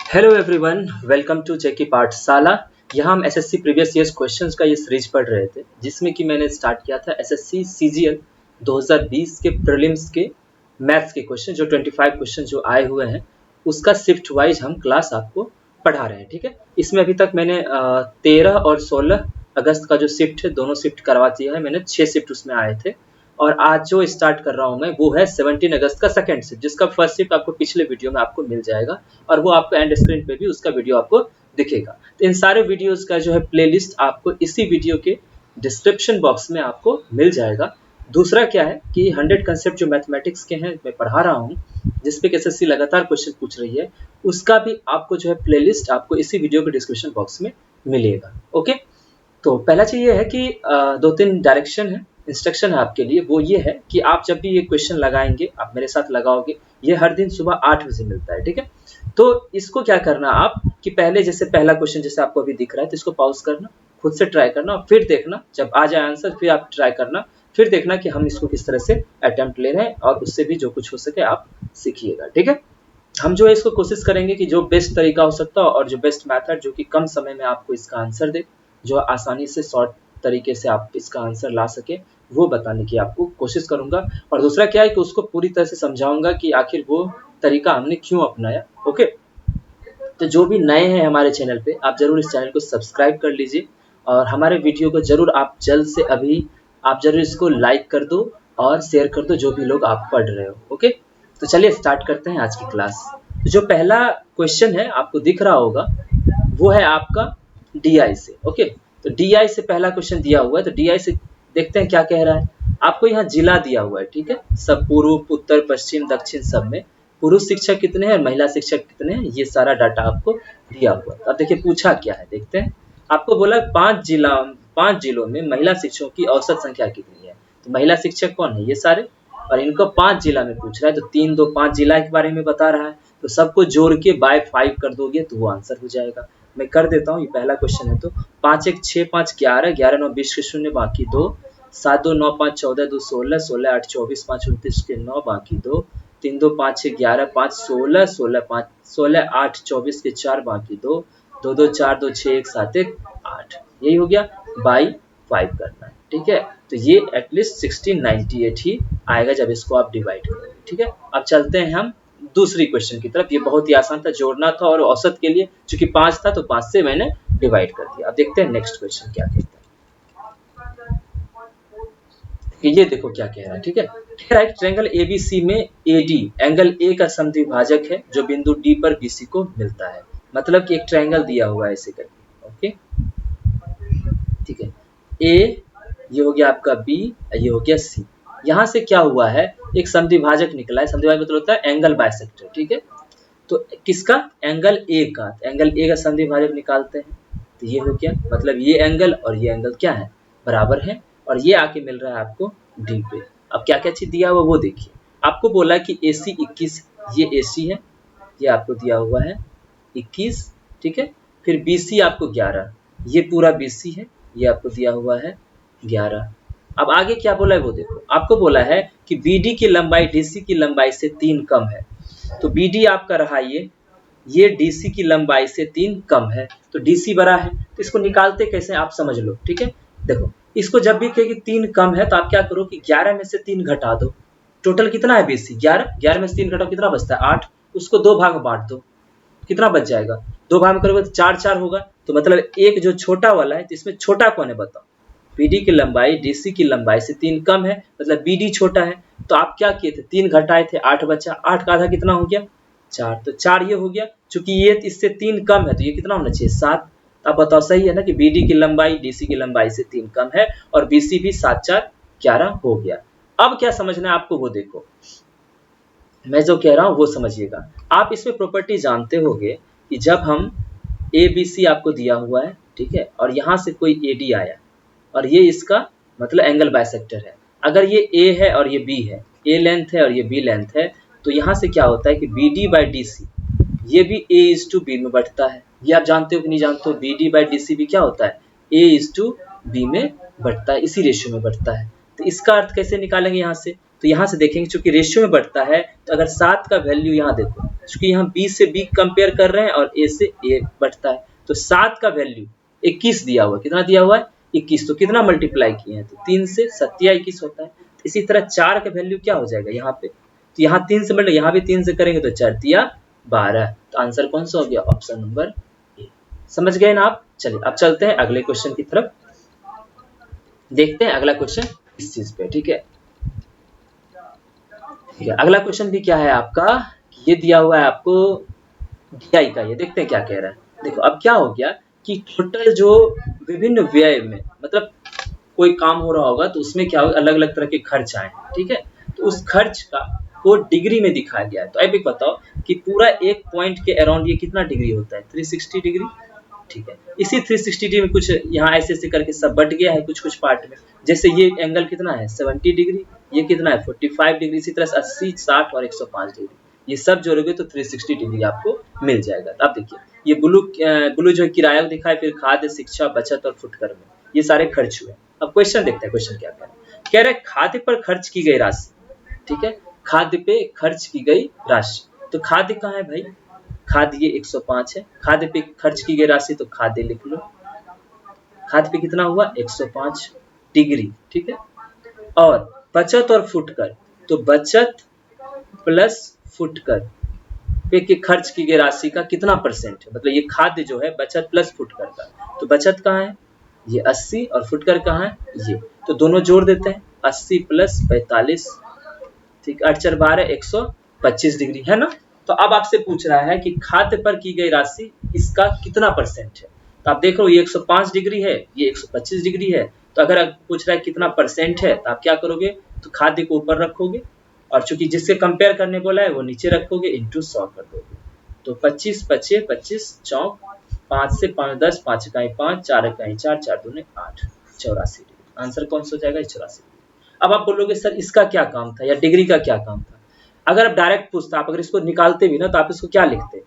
Hello everyone, welcome to जेकी पाठशाला। यहाँ हम एसएससी प्रीवियस ईयर्स क्वेश्चंस का ये सीरीज पढ़ रहे थे, जिसमें कि मैंने स्टार्ट किया था एसएससी सीजीएल 2020 के प्रीलिम्स के मैथ्स के क्वेश्चन, जो 25 क्वेश्चन जो आए हुए हैं उसका शिफ्ट वाइज हम क्लास आपको पढ़ा रहे हैं। ठीक है, इसमें अभी तक मैंने 13 और 16 अगस्त का जो शिफ्ट है दोनों शिफ्ट करवा दिया है। मैंने 6 शिफ्ट उसमें आए थे और आज जो स्टार्ट कर रहा हूँ मैं वो है 17 अगस्त का सेकंड शिफ्ट, जिसका फर्स्ट शिफ्ट आपको पिछले वीडियो में आपको मिल जाएगा और वो आपको एंड स्क्रीन पे भी उसका वीडियो आपको दिखेगा। तो इन सारे वीडियोस का जो है प्लेलिस्ट आपको इसी वीडियो के डिस्क्रिप्शन बॉक्स में आपको मिल जाएगा। दूसरा क्या है कि 100 कंसेप्ट जो मैथमेटिक्स के हैं मैं पढ़ा रहा हूँ, जिसपे एसएससी लगातार क्वेश्चन पूछ रही है, उसका भी आपको जो है प्लेलिस्ट आपको इसी वीडियो के डिस्क्रिप्शन बॉक्स में मिलेगा। ओके, तो पहला चीज ये है कि 2-3 डायरेक्शन है, इंस्ट्रक्शन है आपके लिए। वो ये है कि आप जब भी ये क्वेश्चन लगाएंगे, आप मेरे साथ लगाओगे, ये हर दिन सुबह 8 बजे मिलता है। ठीक है, तो इसको क्या करना आप कि पहले जैसे पहला क्वेश्चन जैसे आपको अभी दिख रहा है तो इसको पॉज करना, खुद से ट्राई करना और फिर देखना, जब आ जाए आंसर फिर आप ट्राई करना, फिर देखना कि हम इसको किस तरह से अटेम्प्ट ले रहे हैं और उससे भी जो कुछ हो सके आप सीखिएगा। ठीक है, हम जो है इसको कोशिश करेंगे कि जो बेस्ट तरीका हो सकता है और जो बेस्ट मेथड जो कि कम समय में आपको इसका आंसर दे, जो आसानी से शॉर्ट तरीके से आप इसका आंसर ला सके, वो बताने की आपको कोशिश करूंगा। और दूसरा क्या है कि उसको पूरी तरह से समझाऊंगा कि आखिर वो तरीका हमने क्यों अपनाया। ओके, तो जो भी नए हैं हमारे चैनल पे, आप जरूर इस चैनल को सब्सक्राइब कर लीजिए और हमारे वीडियो को जरूर आप जल्द से अभी आप जरूर इसको लाइक कर दो और शेयर कर दो जो भी लोग आप पढ़ रहे हो। ओके, तो चलिए स्टार्ट करते हैं आज की क्लास। तो जो पहला क्वेश्चन है आपको दिख रहा होगा वो है आपका डीआई से। ओके, तो डीआई से पहला क्वेश्चन दिया हुआ है, तो डीआई से देखते हैं क्या कह रहा है। आपको यहाँ जिला दिया हुआ है, ठीक है, सब पूर्व उत्तर पश्चिम दक्षिण सब में पुरुष शिक्षक कितने हैं और महिला शिक्षक कितने हैं, ये सारा डाटा आपको दिया हुआ है। अब देखिए पूछा क्या है, देखते हैं। आपको बोला 5 जिलों में महिला शिक्षकों की औसत संख्या कितनी है। तो महिला शिक्षक कौन है, ये सारे, और इनको 5 जिला में पूछ रहा है, तो 3 2 5 जिला के बारे में बता रहा है। तो सबको जोड़ के बाय 5 कर दोगे तो वो आंसर हो जाएगा। मैं कर देता हूँ, ये पहला क्वेश्चन है। तो 5 1 6 5 11 11 9 20 के 0 बाकी 2 7 2 9 5 14 2 16 16 8 24 5 29 के 9 बाकी 2 3 2 5 6 11 5 16 16 5 16 8 24 के 4 बाकी 2 2 2 4 2 6 1 7 1 8, यही हो गया। बाई 5 करना है, ठीक है। तो ये एटलीस्ट 1698 ही आएगा जब इसको आप डिवाइड करोगे। ठीक है, अब चलते हैं हम दूसरी क्वेश्चन की तरफ। ये बहुत ही आसान था, जोड़ना था और औसत के लिए चूंकि 5 था तो 5 से मैंने डिवाइड कर दिया। अब देखते हैं नेक्स्ट क्वेश्चन क्या कहता है। ये देखो क्या कह रहा है, ठीक है। राइट ट्रायंगल एबीसी में एडी एंगल ए का समद्विभाजक है जो बिंदु डी पर बीसी को मिलता है। मतलब कि एक ट्रायंगल दिया हुआ है ऐसे करके। ओके, ठीक है, ए ये हो गया आपका बी, ये हो गया सी। यहाँ से क्या हुआ है, एक समद्विभाजक निकला है। समद्विभाजक मतलब होता है एंगल बाइसेक्टर। ठीक है, तो किसका, एंगल ए का। एंगल ए का समद्विभाजक निकालते हैं, तो ये हो गया, मतलब ये एंगल और ये एंगल क्या है, बराबर है, और ये आके मिल रहा है आपको डी पे। अब क्या क्या चीज दिया हुआ वो देखिए। आपको बोला कि AC 21, ये AC है, ये आपको दिया हुआ है 21, ठीक है। फिर BC आपको 11, ये पूरा BC है, ये आपको दिया हुआ है 11। अब आगे क्या बोला है वो देखो। आपको बोला है कि BD की लंबाई DC की लंबाई से 3 कम है। तो BD आपका रहा ये DC की लंबाई से 3 कम है, तो DC बड़ा है। तो इसको निकालते कैसे आप समझ लो, ठीक है। देखो इसको जब भी कहे कि 3 कम है तो आप क्या करो कि 11 में से 3 घटा दो। टोटल कितना है BC 11, 11 में से 3 घटाओ कितना बचता है 8, उसको 2 भाग में बांट दो, कितना बच जाएगा, 2 भाग में करोगे तो 4 4 होगा। तो मतलब एक जो छोटा वाला है, तो इसमें छोटा कौन है बताओ। BD की लंबाई DC की लंबाई से 3 कम है, मतलब BD छोटा है। तो आप क्या किए थे, 3 घटाए थे, 8 बचा, 8 का आधा कितना हो गया 4, तो 4 ये हो गया। चूंकि ये इससे 3 कम है तो ये कितना होना चाहिए 7। आप बताओ सही है ना कि BD की लंबाई DC की लंबाई से 3 कम है और BC भी 7 4 11 हो गया। अब क्या समझना है आपको वो देखो, मैं जो कह रहा हूँ वो समझिएगा। आप इसमें प्रॉपर्टी जानते होंगे कि जब हम ABC आपको दिया हुआ है, ठीक है, और यहाँ से कोई AD आया और ये इसका मतलब एंगल बाइसेक्टर है। अगर ये A है और ये B है, A लेंथ है और ये B लेंथ है, तो यहाँ से क्या होता है कि BD बाई DC ये भी A/B में बढ़ता है। ये आप जानते हो कि नहीं जानते हो, BD बाई DC भी क्या होता है A/B में बढ़ता है, इसी रेशियो में बढ़ता है। तो इसका अर्थ कैसे निकालेंगे यहाँ से, तो यहाँ से देखेंगे चूंकि रेशियो में बढ़ता है तो अगर 7 का वैल्यू यहाँ देखो, क्योंकि यहाँ बी से बी कंपेयर कर रहे हैं और ए से ए बढ़ता है, तो 7 का वैल्यू 21 दिया हुआ है। कितना दिया हुआ है? 21। तो कितना मल्टीप्लाई किए हैं? तो 3 से 7 या 21 होता है। इसी तरह 4 का वैल्यू क्या हो जाएगा यहाँ पे? तो यहाँ 3 से मल्टीप्लाई, यहाँ भी 3 से करेंगे तो 4 तिया 12। तो आंसर कौन सा हो गया? Option number A. समझ गए ना आप? चलिए अब चलते हैं अगले क्वेश्चन की तरफ, देखते हैं अगला क्वेश्चन इस चीज पे। ठीक है, अगला क्वेश्चन भी क्या है आपका, ये दिया हुआ है आपको डीआई का। ये देखते हैं क्या कह रहा है। देखो अब क्या हो गया कि टोटल जो विभिन्न व्यय में, मतलब कोई काम हो रहा होगा तो उसमें क्या होगा, अलग अलग तरह के खर्च आए। ठीक है, तो उस खर्च का को डिग्री में दिखाया गया है। तो अब एक बताओ कि पूरा एक पॉइंट के अराउंड ये कितना डिग्री होता है? 360 डिग्री। ठीक है, इसी 360 डिग्री में कुछ यहाँ ऐसे ऐसे करके सब बट गया है कुछ कुछ पार्ट में। जैसे ये एंगल कितना है? 70 डिग्री, ये कितना है? 45 डिग्री, इसी तरह से 80, 60 और 105 डिग्री। ये सब जोड़ोगे तो 360 डिग्री आपको मिल जाएगा। तो आप देखिए ये ब्लू जो किराया दिखाए, फिर खाद्य, शिक्षा, बचत और फुटकर में ये सारे खर्च हुए। अब क्वेश्चन देखते हैं, क्वेश्चन क्या कह रहे हैं। खाद्य पर खर्च की गई राशि। ठीक है, खाद्य पे खर्च की गई राशि। तो खाद्य कहाँ है भाई? खाद्य ये 105 है। खाद्य पे खर्च की गई राशि, तो खाद्य लिख लो। खाद्य पे कितना हुआ? 105 डिग्री। ठीक है, और बचत और फुटकर, तो बचत प्लस फुटकर पे के खर्च की गई राशि का कितना परसेंट है? मतलब ये खाद्य जो है बचत प्लस फुटकर का, तो बचत कहाँ है? ये 80, और फुटकर कहाँ है? ये। तो दोनों जोड़ देते हैं, 80 प्लस 45, ठीक, 8 4 12, 125 डिग्री है ना। तो अब आपसे पूछ रहा है कि खाद्य पर की गई राशि इसका कितना परसेंट है। तो आप देख लो ये 105 डिग्री है, ये 125 डिग्री है। तो अगर आप पूछ रहा है कितना परसेंट है, तो आप क्या करोगे? तो खाद्य को ऊपर रखोगे, और चूंकि जिससे कंपेयर करने बोला है वो नीचे रखोगे, इंटू 100 कर दोगे। तो 25 25 25 चौक 5 से 5 10, 5 इकाई 5, 4 इकाई 4, 4 दूने 8, 84 डिग्री। आंसर कौन सा हो जाएगा? 84। अब आप बोलोगे सर इसका क्या काम था, या डिग्री का क्या काम था? अगर आप डायरेक्ट पूछता, आप अगर इसको निकालते भी ना, तो आप इसको क्या लिखते?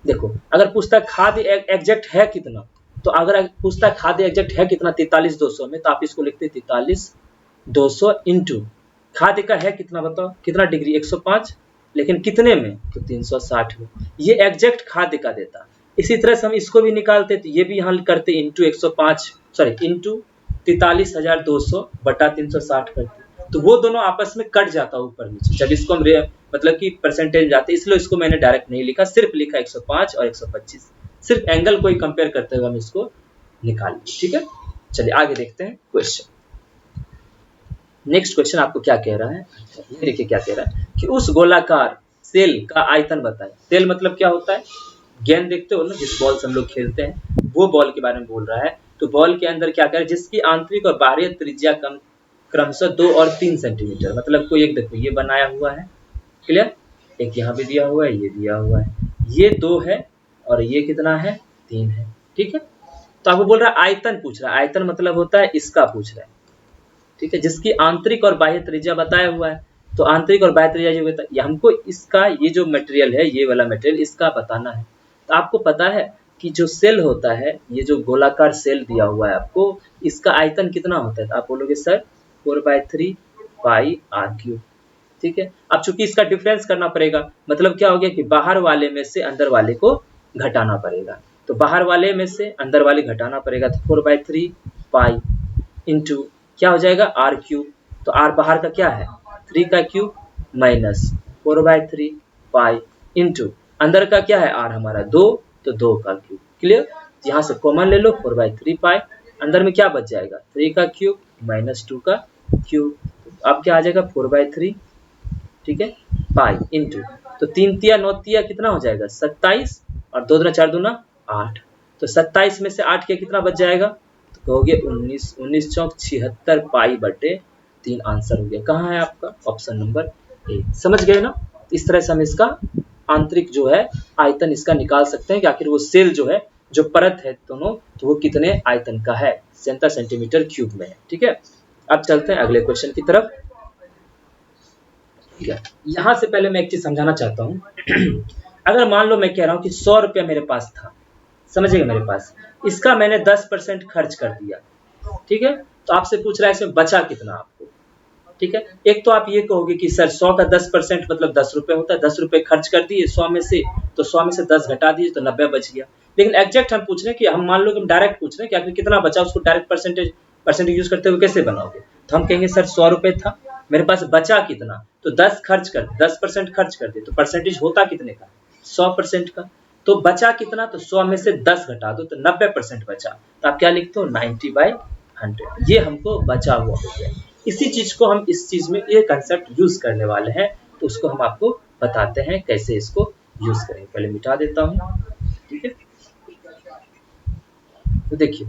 देखो अगर पूछता खाद्य एग्जैक्ट है कितना, तो अगर पूछता खाद्य एग्जैक्ट है कितना 43,200 में, तो आप इसको लिखते 43,200 इंटू खाद्य का है कितना, बताओ कितना डिग्री? 105, लेकिन कितने में? तो 360 में। ये एग्जैक्ट खाद्य का देता। इसी तरह से हम इसको भी निकालते, तो ये भी यहाँ करते इंटू 105, सॉरी इंटू 43,200 बटा 360 करते, तो वो दोनों आपस में कट जाता ऊपर नीचे जब इसको हम मतलब कि परसेंटेज जाते, इसलिए इसको मैंने डायरेक्ट नहीं लिखा, सिर्फ लिखा 105 और 125, सिर्फ एंगल को ही कंपेयर करते हुए हम इसको निकाल लिए। ठीक है, चलिए आगे देखते हैं क्वेश्चन। नेक्स्ट क्वेश्चन आपको क्या कह रहा है, ये देखिए क्या कह रहा है कि उस गोलाकार सेल का आयतन बताएं। सेल मतलब क्या होता है? गेंद देखते हो ना, जिस बॉल से हम लोग खेलते हैं, वो बॉल के बारे में बोल रहा है। तो बॉल के अंदर क्या करें, जिसकी आंतरिक और बाहरी त्रिज्या क्रमशः 2 और 3 सेंटीमीटर, मतलब कोई एक देखो ये बनाया हुआ है, क्लियर, एक यहाँ भी दिया हुआ है, ये दिया हुआ है, ये 2 है और ये कितना है? 3 है। ठीक है, तो आपको बोल रहा है आयतन पूछ रहा है। आयतन मतलब होता है इसका पूछ रहा है। ठीक है, जिसकी आंतरिक और बाह्य त्रिज्या बताया हुआ है। तो आंतरिक और बाह्य त्रिज्या जो होता है, हमको इसका ये जो मटेरियल है, ये वाला मटेरियल इसका बताना है। तो आपको पता है कि जो सेल होता है, ये जो गोलाकार सेल दिया हुआ है आपको, इसका आयतन कितना होता है? तो आप बोलोगे सर 4/3 पाई r³। ठीक है, अब चूंकि इसका डिफरेंस करना पड़ेगा, मतलब क्या हो गया कि बाहर वाले में से अंदर वाले को घटाना पड़ेगा। तो बाहर वाले में से अंदर वाले घटाना पड़ेगा, तो 4/3 पाई इंटू क्या हो जाएगा? r³। तो r बाहर का क्या है? 3 का क्यूब माइनस 4/3 पाई इंटू अंदर का क्या है? r हमारा 2, तो 2 का क्यूब। क्लियर, यहाँ से कॉमन ले लो, 4/3 पाई, अंदर में क्या बच जाएगा? 3 का क्यूब माइनस 2 का क्यूब। अब क्या आ जाएगा? 4/3, ठीक है, पाई इंटू, तो 3 तिया 9 तिया कितना हो जाएगा? 27, और 2 दूना 4 दूना 8। तो 27 में से 8 के कितना बच जाएगा? तो कहोगे 19, 19 चौक 76 पाई बटे 3 आंसर हो गया। कहाँ है आपका? Option number A. समझ गए ना? इस तरह से हम इसका आंतरिक जो है आयतन इसका निकाल सकते हैं कि आखिर वो सेल जो है, जो परत है दोनों, तो वो कितने आयतन का है, 70 सेंटीमीटर क्यूब में है। ठीक है, अब चलते हैं अगले क्वेश्चन की तरफ। ठीक है, यहाँ से पहले मैं एक चीज समझाना चाहता हूँ। अगर मान लो मैं कह रहा हूँ कि 100 रुपया मेरे पास था, समझिएगा, मेरे पास इसका मैंने 10% खर्च कर दिया। ठीक है, तो आपसे पूछ रहा है इसमें बचा कितना आपको। ठीक है। एक तो आप ये कहोगे कि सर 100 का 10% मतलब 10 रुपए होता है, 10 रुपए खर्च कर दिए 100 में से, तो 100 में से 10 घटा दिए तो 90 बच गया। लेकिन एग्जैक्ट हम पूछ रहे हैं कि हम मान लो कि हम डायरेक्ट पूछ रहे हैं कि आपने कितना बचा, उसको डायरेक्ट परसेंटेज यूज करते हुए कैसे बनाओगे। तो हम कहेंगे सर 100 रुपए था, मेरे पास बचा कितना, तो 10% खर्च कर दिए तो परसेंटेज होता कितने का, 100% का। तो बचा कितना, तो 100 में से 10 घटा दो तो 90% बचा, तो आप क्या लिखते हो 90/100। ये हमको बचा हुआ हो गया। इसी चीज को हम इस चीज में ये कंसेप्ट यूज करने वाले हैं, तो उसको हम आपको बताते हैं कैसे इसको यूज करेंगे। पहले मिटा देता हूँ, ठीक है। तो देखिए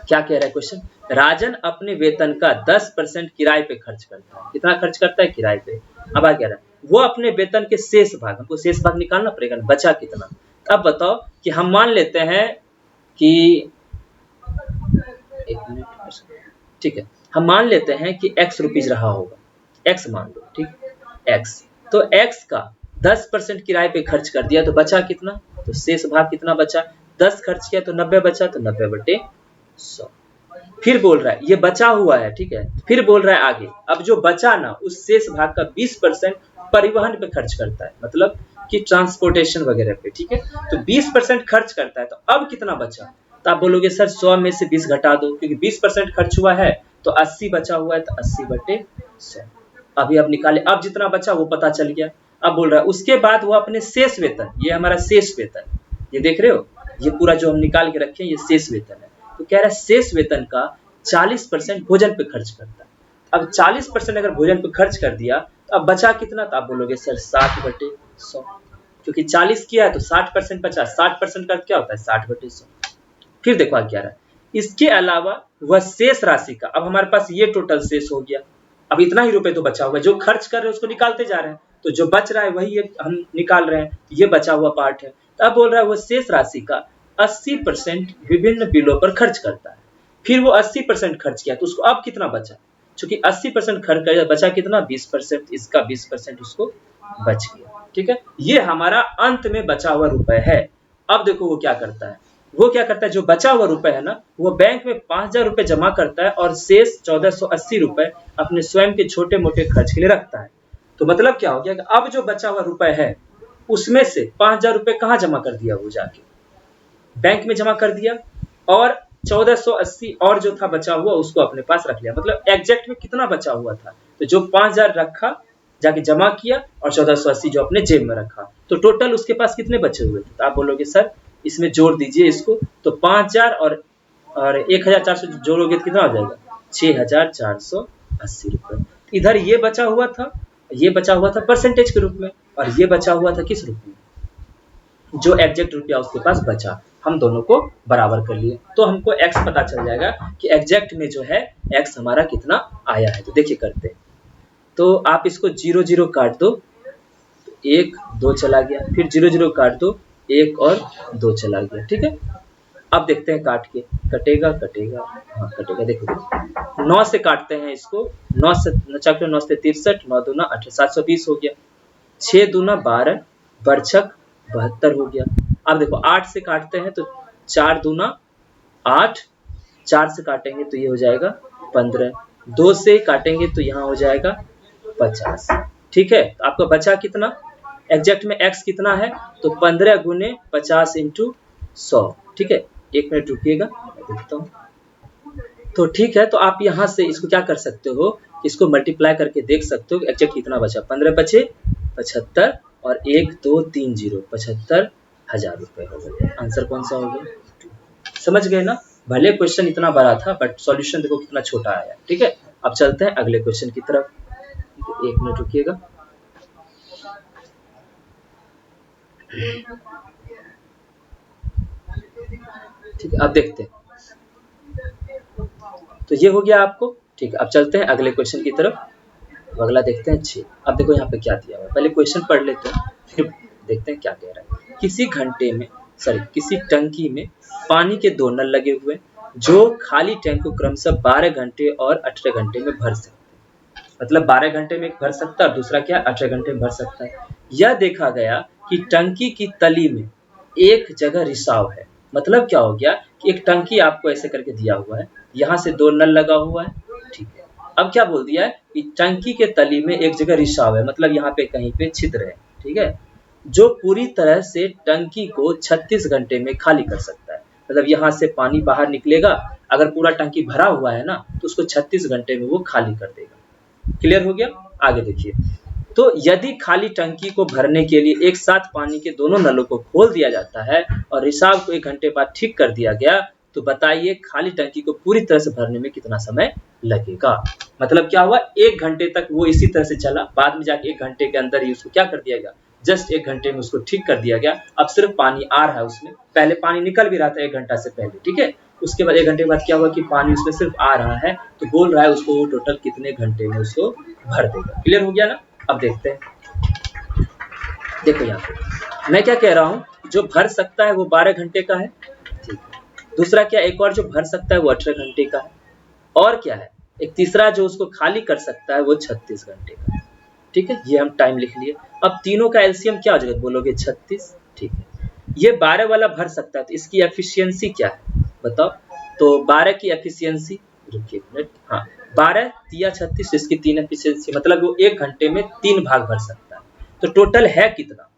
क्या कह रहा है क्वेश्चन, राजन अपने वेतन का 10% किराए पे खर्च करता है। कितना खर्च करता है, किराए पे। अब आ कह रहा है वो अपने वेतन के शेष भाग, हमको शेष भाग निकालना पड़ेगा, बचा कितना। अब बताओ कि हम मान लेते हैं कि एक मिनट, ठीक है, हम मान लेते हैं कि x रुपीज रहा होगा, x मान लो, ठीक, x। तो x का 10% किराए पे खर्च कर दिया तो बचा कितना, तो शेष भाग कितना बचा, 10 खर्च किया तो 90 बचा, तो 90/100। फिर बोल रहा है ये बचा हुआ है, ठीक है। फिर बोल रहा है आगे, अब जो बचा ना उस शेष भाग का 20% परिवहन पे खर्च करता है, मतलब कि ट्रांसपोर्टेशन वगैरह पे, ठीक है। तो 20% खर्च करता है, तो अब कितना बचा, तो आप बोलोगे सर 100 में से 20 घटा दो, क्योंकि 20% खर्च हुआ है तो 80 बचा हुआ है, तो 80/100। अभी अब निकाले, अब जितना बचा वो पता चल गया। अब बोल रहा है उसके बाद वो अपने शेष वेतन, ये हमारा शेष वेतन, ये देख रहे हो, ये पूरा जो हम निकाल के रखे हैं ये शेष वेतन है। तो कह रहा है शेष वेतन का 40% भोजन पे खर्च करता है। अब 40% अगर भोजन पे खर्च कर दिया तो अब बचा कितना, तो आप बोलोगे सर 60/100, क्योंकि 40 किया है तो 60% बचा, 60% का क्या होता है 60/100। फिर देखो क्या रहा है, इसके अलावा वह शेष राशि का, अब हमारे पास ये टोटल शेष हो गया, अब इतना ही रुपए तो बचा हुआ है, जो खर्च कर रहे हैं उसको निकालते जा रहे हैं, तो जो बच रहा है वही हम निकाल रहे हैं, ये बचा हुआ पार्ट है। तो अब बोल रहा है वो शेष राशि का 80% विभिन्न बिलों पर खर्च करता है। फिर वो 80% खर्च किया तो उसको अब कितना बचा, चूंकि 80% खर्च किया, बचा कितना 20%, इसका 20% उसको बच गया, ठीक है। ये हमारा अंत में बचा हुआ रुपए है। अब देखो वो क्या करता है, वो क्या करता है, जो बचा हुआ रुपए है ना, वो बैंक में 5000 रुपए जमा करता है और शेष 1480 रुपए अपने स्वयं के छोटे मोटे खर्च के लिए रखता है। तो मतलब क्या हो गया कि अब जो बचा हुआ रुपए है उसमें से 5000 रुपए कहाँ जमा कर दिया, वो जाके बैंक में जमा कर दिया, और 1480 और जो था बचा हुआ उसको अपने पास रख लिया। मतलब एग्जैक्ट में कितना बचा हुआ था, तो जो 5000 रखा जाके जमा किया और 1480 जो अपने जेब में रखा, तो टोटल उसके पास कितने बचे हुए थे। तो आप बोलोगे सर इसमें जोड़ दीजिए इसको, तो 5000 और 1400 जोड़ोगे तो कितना हो जाएगा 6480 रुपए। इधर ये बचा हुआ था, ये बचा हुआ था परसेंटेज के रूप में, और ये बचा हुआ था किस रूप में, जो एग्जैक्ट रुपया उसके पास बचा, हम दोनों को बराबर कर लिए, तो हमको x पता चल जाएगा कि एग्जैक्ट में जो है x हमारा कितना आया है। तो देखिए करते हैं, तो आप इसको 0 0 काट दो, 1 2 चला गया, फिर 0 0 काट दो, 1 और 2 चला गया, ठीक है। अब देखते हैं काट के, कटेगा कटेगा, हाँ कटेगा, देखो 9 से काटते हैं इसको, 9 से 9 से 63, 9 दूना 18, 720 हो गया, 6 दूना 12, बरछक 72 हो गया। अब देखो 8 से काटते हैं तो 4 दूना 8, 4 से काटेंगे तो ये हो जाएगा 15, 2 से काटेंगे तो यहाँ हो जाएगा 50, ठीक है। तो आपका बचा कितना, एग्जैक्ट में x कितना है, तो 15 गुने 50 इंटू 100, ठीक है। 1 मिनट रुकिएगा मैं देखता हूँ। तो ठीक है, तो आप यहाँ से इसको क्या कर सकते हो, इसको मल्टीप्लाई करके देख सकते हो एग्जैक्ट कितना बचा, 15 बचे 75 और 1 2 3 0, 75,000 रुपए हो गए। आंसर कौन सा हो गया, समझ गए ना। भले क्वेश्चन इतना बड़ा था बट सॉल्यूशन देखो कितना छोटा आया, ठीक है। अब चलते हैं अगले क्वेश्चन की तरफ, 1 मिनट रुकिएगा। ठीक है, अब देखते हैं, तो ये हो गया आपको, ठीक है। अब चलते हैं अगले क्वेश्चन की तरफ, अगला देखते हैं 6। अब देखो यहाँ पे क्या दिया हुआ है, पहले क्वेश्चन पढ़ लेते हैं फिर देखते हैं क्या कह रहा है। किसी टंकी में पानी के 2 नल लगे हुए जो खाली टैंक को क्रमशः 12 घंटे और 18 घंटे में भर सकते हैं। मतलब 12 घंटे में भर सकता है और दूसरा क्या 18 घंटे में भर सकता है। यह देखा गया कि टंकी की तली में एक जगह रिसाव है। मतलब क्या हो गया कि एक टंकी आपको ऐसे करके दिया हुआ है, यहाँ से 2 नल लगा हुआ है, ठीक है। अब क्या बोल दिया है कि टंकी के तली में एक जगह रिसाव है, मतलब यहाँ पे कहीं पे छिद्र है, ठीक है, जो पूरी तरह से टंकी को 36 घंटे में खाली कर सकता है। मतलब यहाँ से पानी बाहर निकलेगा, अगर पूरा टंकी भरा हुआ है ना तो उसको 36 घंटे में वो खाली कर देगा। क्लियर हो गया? आगे देखिए, तो यदि खाली टंकी को भरने के लिए एक साथ पानी के दोनों नलों को खोल दिया जाता है और रिसाव को 1 घंटे बाद ठीक कर दिया गया, तो बताइए खाली टंकी को पूरी तरह से भरने में कितना समय लगेगा। मतलब क्या हुआ, 1 घंटे तक वो इसी तरह से चला, बाद में जाके 1 घंटे के अंदर ही उसको क्या कर दिया गया, जस्ट 1 घंटे में उसको ठीक कर दिया गया। अब सिर्फ पानी आ रहा है उसमें, पहले पानी निकल भी रहा था 1 घंटा से पहले, ठीक है, उसके बाद 1 घंटे बाद क्या हुआ कि पानी उसमें सिर्फ आ रहा है, तो बोल रहा है उसको वो टोटल कितने घंटे में उसको भर देगा। क्लियर हो गया ना? अब देखते हैं, देखो यहाँ पे मैं क्या कह रहा हूँ, जो भर सकता है वो 12 घंटे का है, ठीक है। दूसरा क्या, एक और जो भर सकता है वो 18 घंटे का है, और क्या है, एक तीसरा जो उसको खाली कर सकता है वो 36 घंटे का है, ठीक है। ये हम टाइम लिख लिए। अब तीनों का एलसीएम क्या हो जाएगा, बोलोगे 36, ठीक है। ये 12 वाला भर सकता है, तो इसकी एफिशिएंसी क्या है बताओ। तो 12 की एफिशिएंसी, रुकिए एक मिनट, हाँ 12 या 36, इसकी 3 एफिशिएंसी, मतलब वो 1 घंटे में 3 भाग भर सकता है। तो टोटल है कितना,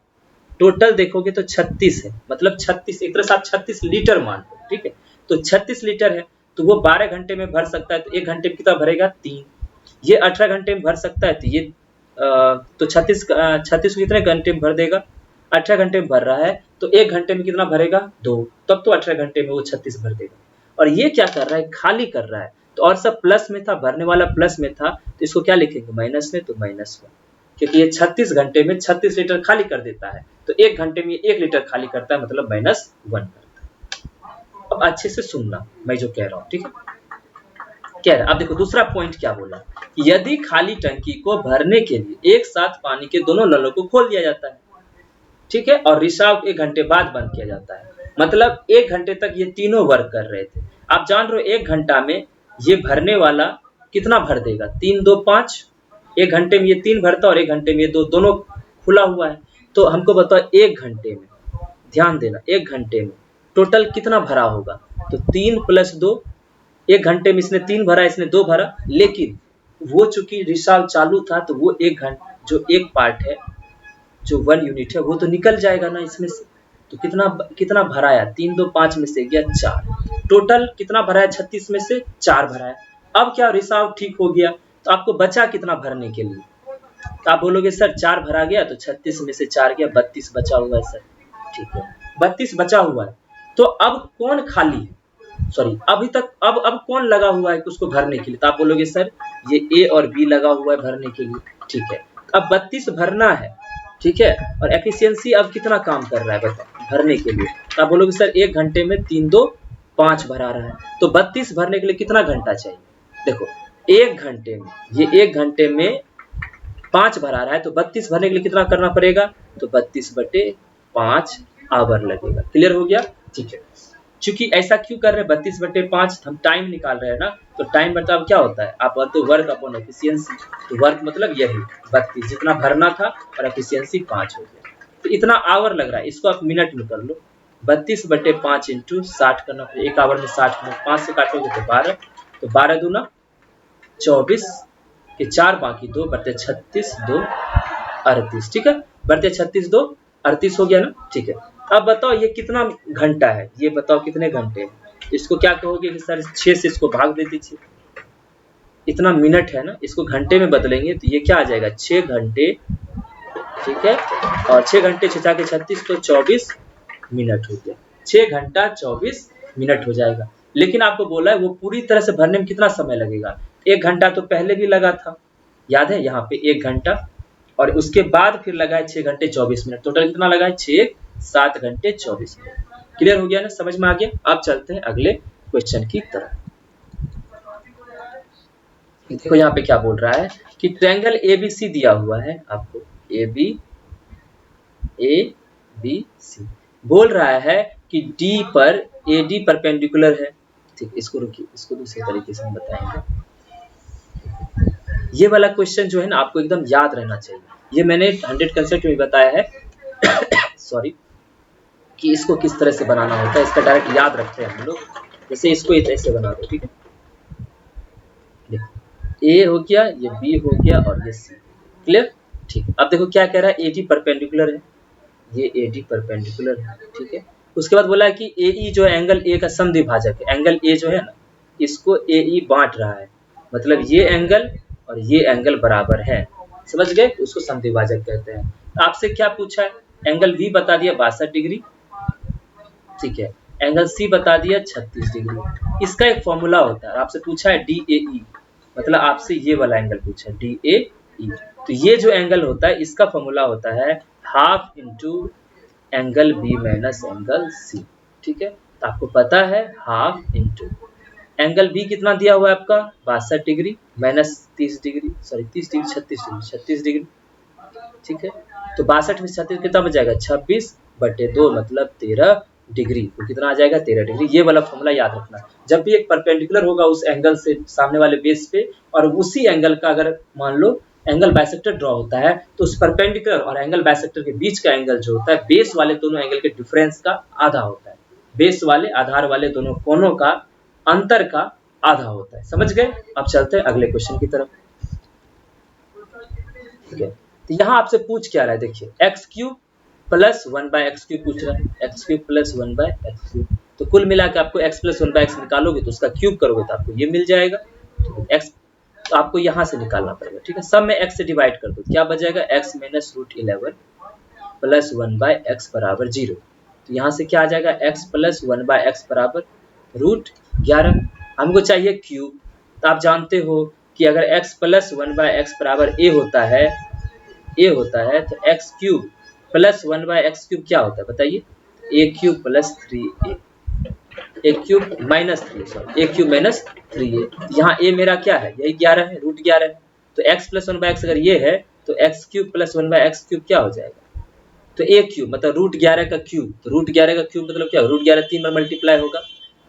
टोटल देखोगे तो 36 है, मतलब 36, एक तरह से आप 36 लीटर मान लो, ठीक है। तो 36 लीटर है, तो वो 12 घंटे में भर सकता है, तो 1 घंटे में कितना भरेगा, 3। ये 18 घंटे में भर सकता है, तो ये तो 36 को कितने घंटे में भर देगा, 18 घंटे में भर रहा है, तो 1 घंटे में कितना भरेगा, 2, तब तो 18 घंटे में वो 36 भर देगा। और ये क्या कर रहा है, खाली कर रहा है, तो और सब प्लस में था, भरने वाला प्लस में था, तो इसको क्या लिखेंगे, माइनस में, तो -1, क्योंकि ये 36 घंटे में 36 लीटर खाली कर देता है, तो 1 घंटे में 1 लीटर खाली करता है, मतलब -1 करता है। अब अच्छे से सुनना मैं जो कह रहा हूँ, ठीक है। कह रहा है, अब देखो दूसरा पॉइंट क्या बोला, यदि खाली टंकी को भरने के लिए एक साथ पानी के दोनों नलों को खोल दिया जाता है, ठीक है, और रिसाव 1 घंटे बाद बंद किया जाता है, मतलब 1 घंटे तक ये तीनों वर्क कर रहे थे। आप जान रहे हो 1 घंटा में ये भरने वाला कितना भर देगा, 3 2 5, 1 घंटे में ये 3 भरता और 1 घंटे में ये दोनों खुला हुआ है। तो हमको बताओ 1 घंटे में, ध्यान देना, 1 घंटे में टोटल कितना भरा होगा, तो 3 + 2, 1 घंटे में इसने 3 भरा, इसने 2 भरा, लेकिन वो चूंकि रिसाव चालू था, तो वो 1 घंटा जो एक पार्ट है, जो 1 यूनिट है, वो तो निकल जाएगा ना इसमें से। तो कितना भराया, 3 2 5 में से गया 4, टोटल कितना भराया, 36 में से 4 भराया। अब क्या, रिसाव ठीक हो गया, तो आपको बचा कितना भरने के लिए, तो आप बोलोगे सर 4 भरा गया, तो 36 में से 4 गया, 32 बचा हुआ है सर, ठीक है, 32 बचा हुआ है। तो अब कौन खाली है, सॉरी अभी तक, अब कौन लगा हुआ है उसको भरने के लिए, तो आप बोलोगे सर ये ए और बी लगा हुआ है भरने के लिए, ठीक है। अब 32 भरना है, ठीक है, और एफिशिएंसी अब कितना काम कर रहा है बताओ भरने के लिए, तो आप बोलोगे सर 1 घंटे में 3 2 5 भरा रहा है, तो 32 भरने के लिए कितना घंटा चाहिए, देखो 1 घंटे में, ये 1 घंटे में 5 भरा रहा है, तो 32 भरने के लिए कितना करना पड़ेगा, तो 32/5 आवर लगेगा। क्लियर हो गया, ठीक है। चूंकि ऐसा क्यों कर रहे हैं 32/5, हम टाइम निकाल रहे हैं ना, तो टाइम मतलब क्या होता है, आप बोलते हो वर्क अपॉन एफिशिएंसी, तो वर्क मतलब यही 32 जितना भरना था और एफिशिएंसी 5 हो गया, तो इतना आवर लग रहा है, इसको आप मिनट में कर लो, 32/5 इंटू 60 करना पड़ेगा, 1 आवर में 60 मिनट, 5 से काटोगे तो 12, तो 12 दूना 24 के 4 बाकी 2 बटे 36 2 38, ठीक है, बटे 36 2 38 हो गया ना, ठीक है। अब बताओ ये कितना घंटा है, ये बताओ कितने घंटे है, इसको क्या कहोगे कि सर 6 से इसको भाग दे दीजिए, इतना मिनट है ना, इसको घंटे में बदलेंगे तो ये क्या आ जाएगा 6 घंटे, ठीक है, और 6 घंटे 6 के 36, तो 24 मिनट हो गया, 6 घंटा 24 मिनट हो जाएगा। लेकिन आपको बोला है वो पूरी तरह से भरने में कितना समय लगेगा, 1 घंटा तो पहले भी लगा था, याद है, यहाँ पे 1 घंटा और उसके बाद फिर लगा है 6 घंटे 24 मिनट, टोटल कितना लगा है 6 7 घंटे 24 मिनट। क्लियर हो गया ना, समझ में आ गया। अब चलते हैं अगले क्वेश्चन की तरफ। देखो यहाँ पे क्या बोल रहा है कि ट्रायंगल एबीसी दिया हुआ है आपको, ए बी सी, बोल रहा है कि डी पर एडी परपेंडिकुलर है, ठीक, इसको रुकिए, इसको दूसरे तरीके से हम बताएंगे। ये वाला क्वेश्चन जो है ना आपको एकदम याद रहना चाहिए, ये मैंने 100 कंसेप्ट में बताया है सॉरी, कि इसको किस तरह से बनाना होता है, इसका डायरेक्ट याद रखते हैं हम लोग, जैसे इसको ऐसे बना दो, ठीक है, देखो ए हो गया, ये बी हो गया और ये सी। क्लियर? ठीक। अब देखो क्या कह रहा है, एडी परपेंडिकुलर है, ये एडी परपेंडिकुलर है। ठीक है, उसके बाद बोला है कि एई जो है एंगल ए का समद्विभाजक है। एंगल ए जो है ना, इसको एई बांट रहा है, मतलब ये एंगल और ये एंगल बराबर है। समझ गए? उसको समद्विभाजक कहते हैं। आपसे क्या पूछा है, एंगल बी बता दिया 62 डिग्री, ठीक है, एंगल सी बता दिया 36 डिग्री। इसका एक फॉर्मूला होता है, आपसे पूछा है डी ए ई, मतलब आपसे ये वाला एंगल पूछा है डी ए ई। तो ये जो एंगल होता है इसका फॉर्मूला होता है half into angle B minus angle C. ठीक है, तो आपको पता है हाफ इंटू एंगल बी कितना दिया हुआ है आपका 62 degree minus 30 degree, sorry 30 degree 36 degree. ठीक है, तो 62 में 36 कितना बच जाएगा 26/2 मतलब 13 डिग्री। तो कितना आ जाएगा 13 डिग्री। ये वाला फॉर्मूला याद रखना। जब भी एक परपेंडिकुलर होगा उस एंगल से सामने वाले बेस पे, और उसी एंगल का अगर मान लो एंगल बाइसेक्टर ड्रॉ होता है, तो उस परपेंडिकुलर और एंगल बाइसेक्टर के बीच का एंगल जो होता है बेस वाले दोनों एंगल के डिफरेंस का आधा होता है। बेस वाले आधार वाले दोनों कोनों का अंतर का आधा होता है। समझ गए? अब चलते हैं अगले क्वेश्चन की तरफ। ठीक है, तो यहाँ आपसे पूछ क्या रहा है, देखिए x cube plus 1/x cube पूछ रहा है, x cube plus 1/x cube. तो कुल मिला के आपको x प्लस 1/x निकालोगे तो उसका क्यूब करोगे तो आपको ये मिल जाएगा। तो x तो आपको यहाँ से निकालना पड़ेगा। ठीक है, सब में x से डिवाइड कर दो, क्या बचेगा x minus root 11 plus 1/x बराबर 0। तो यहाँ से क्या आ जाएगा x प्लस 1/x बराबर रूट 11। हमको चाहिए क्यूब, तो आप जानते हो कि अगर x प्लस 1/x बराबर a होता है तो x cube plus 1/x cube क्या होता है बताइए, a cube plus 3a, a cube minus 3, sorry a cube minus 3a। यहाँ a मेरा क्या है, यही 11 है, रूट 11 है। तो x प्लस 1/x अगर ये है तो x cube plus 1/x cube क्या हो जाएगा, तो a क्यूब मतलब रूट 11 का क्यूब। तो रूट 11 का क्यूब मतलब क्या, रूट 11 3 बार मल्टीप्लाई होगा,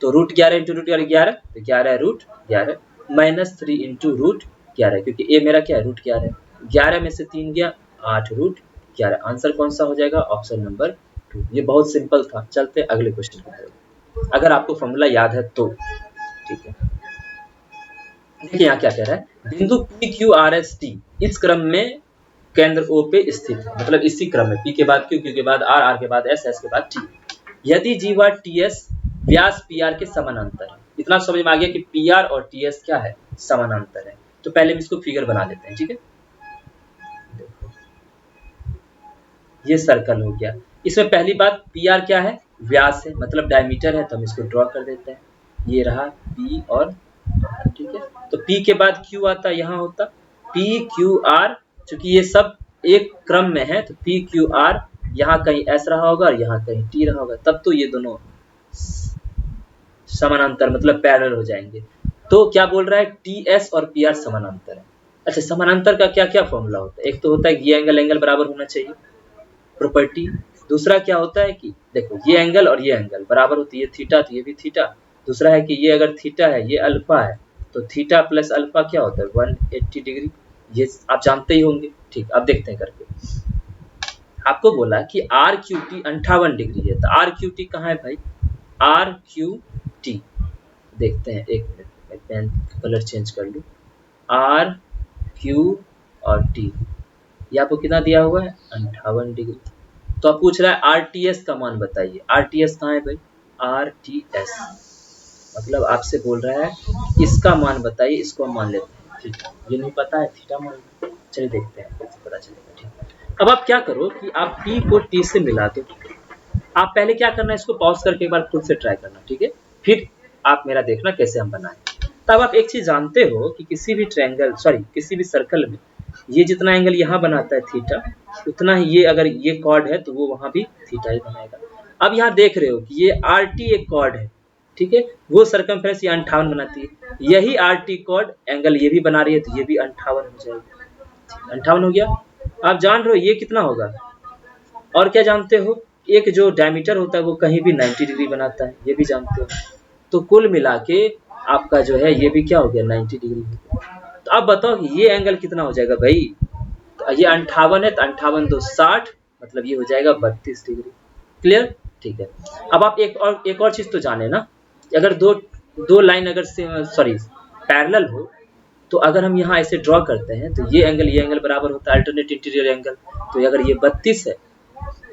तो रूट 11 इंटू रूट 11, तो 11 रूट 11 माइनस 3 इंटू रूट 11, क्योंकि a मेरा क्या है रूट 11, 11 में से 3 गया 8 रूट 11। आंसर कौन सा हो जाएगा, ऑप्शन नंबर 2। ये बहुत सिंपल था। चलते अगले क्वेश्चन की तरफ, अगर आपको फॉर्मूला याद है तो। ठीक है, देखिए यहाँ क्या कह रहा है, बिंदु P Q R S T इस क्रम में केंद्र O पे स्थित है, मतलब इसी क्रम में P के बाद Q, Q के बाद R, R के बाद S, S के बाद T। यदि G व TS व्यास PR के समानांतर है। इतना समझ में आ गया कि PR और TS क्या है, समानांतर है। तो पहले हम इसको फिगर बना लेते हैं। ठीक है, देखो ये सर्कल हो गया। इसमें पहली बात PR क्या है, व्यास है, मतलब डायमीटर है, तो हम इसको ड्रॉ कर देते हैं। ये रहा P और R। ठीक है, तो P के बाद Q आता, यहाँ होता PQR, चूंकि ये सब एक क्रम में है तो PQR यहाँ कहीं S रहा होगा और यहाँ कहीं T रहा होगा, तब तो ये दोनों समानांतर मतलब पैरेलल हो जाएंगे। तो क्या बोल रहा है, TS और PR समानांतर है। अच्छा, समानांतर का क्या क्या फॉर्मूला होता है, एक तो होता है ये एंगल बराबर होना चाहिए, प्रॉपर्टी। दूसरा क्या होता है कि देखो ये एंगल और ये एंगल बराबर होती है, थीटा तो ये भी थीटा। दूसरा है कि ये अगर थीटा है ये अल्फा है, तो थीटा प्लस अल्फा क्या होता है 180 डिग्री। ये आप जानते ही होंगे। ठीक, अब देखते हैं करके। आपको बोला कि आर क्यू टी 58 डिग्री है, तो आर क्यू टी कहाँ है भाई, आर क्यू टी देखते हैं, एक मिनट मैं पेन कलर चेंज कर लूँ। आर क्यू और टी, ये आपको कितना दिया हुआ है 58 डिग्री। तो आप पूछ रहा है आरटीएस का मान बताइए, आरटीएस कहाँ है भाई, आरटीएस मतलब आपसे बोल रहा है इसका मान बताइए, इसको हम मान लेते हैं। ठीक, ये नहीं पता है थीटा मान, चलिए देखते हैं कैसे पता चलेगा। ठीक, अब आप क्या करो कि आप P को T से मिला दो। आप पहले क्या करना है, इसको पॉज करके एक बार खुद से ट्राई करना। ठीक है, फिर आप मेरा देखना कैसे हम बनाएं। तब आप एक चीज जानते हो कि किसी भी ट्रायंगल, सॉरी किसी भी सर्कल में ये जितना एंगल यहाँ बनाता है थीटा, उतना ही ये अगर ये कॉर्ड है तो वो वहां भी थीटा ही बनाएगा। अब यहाँ देख रहे हो कि ये RT एक कॉर्ड है, ठीक है, वो सर्कमफ्रेंस ये 58 बनाती है, यही RT कॉर्ड एंगल ये भी बना रही है, तो ये भी 58 हो जाएगा। 58 हो गया। आप जान रहे हो ये कितना होगा, और क्या जानते हो, एक जो डायमीटर होता है वो कहीं भी 90 डिग्री बनाता है, ये भी जानते हो। तो कुल मिला के आपका जो है ये भी क्या हो गया 90 डिग्री हो गया। तो अब बताओ कि ये एंगल कितना हो जाएगा भाई, तो ये 58 है, तो 58 तो 60, मतलब ये हो जाएगा 32 डिग्री। क्लियर? ठीक है, अब आप एक और चीज तो जाने ना, अगर दो लाइन अगर से सॉरी पैरेलल हो तो अगर हम यहाँ ऐसे ड्रॉ करते हैं तो ये एंगल बराबर होता है अल्टरनेट इंटीरियर एंगल। तो अगर ये 32 है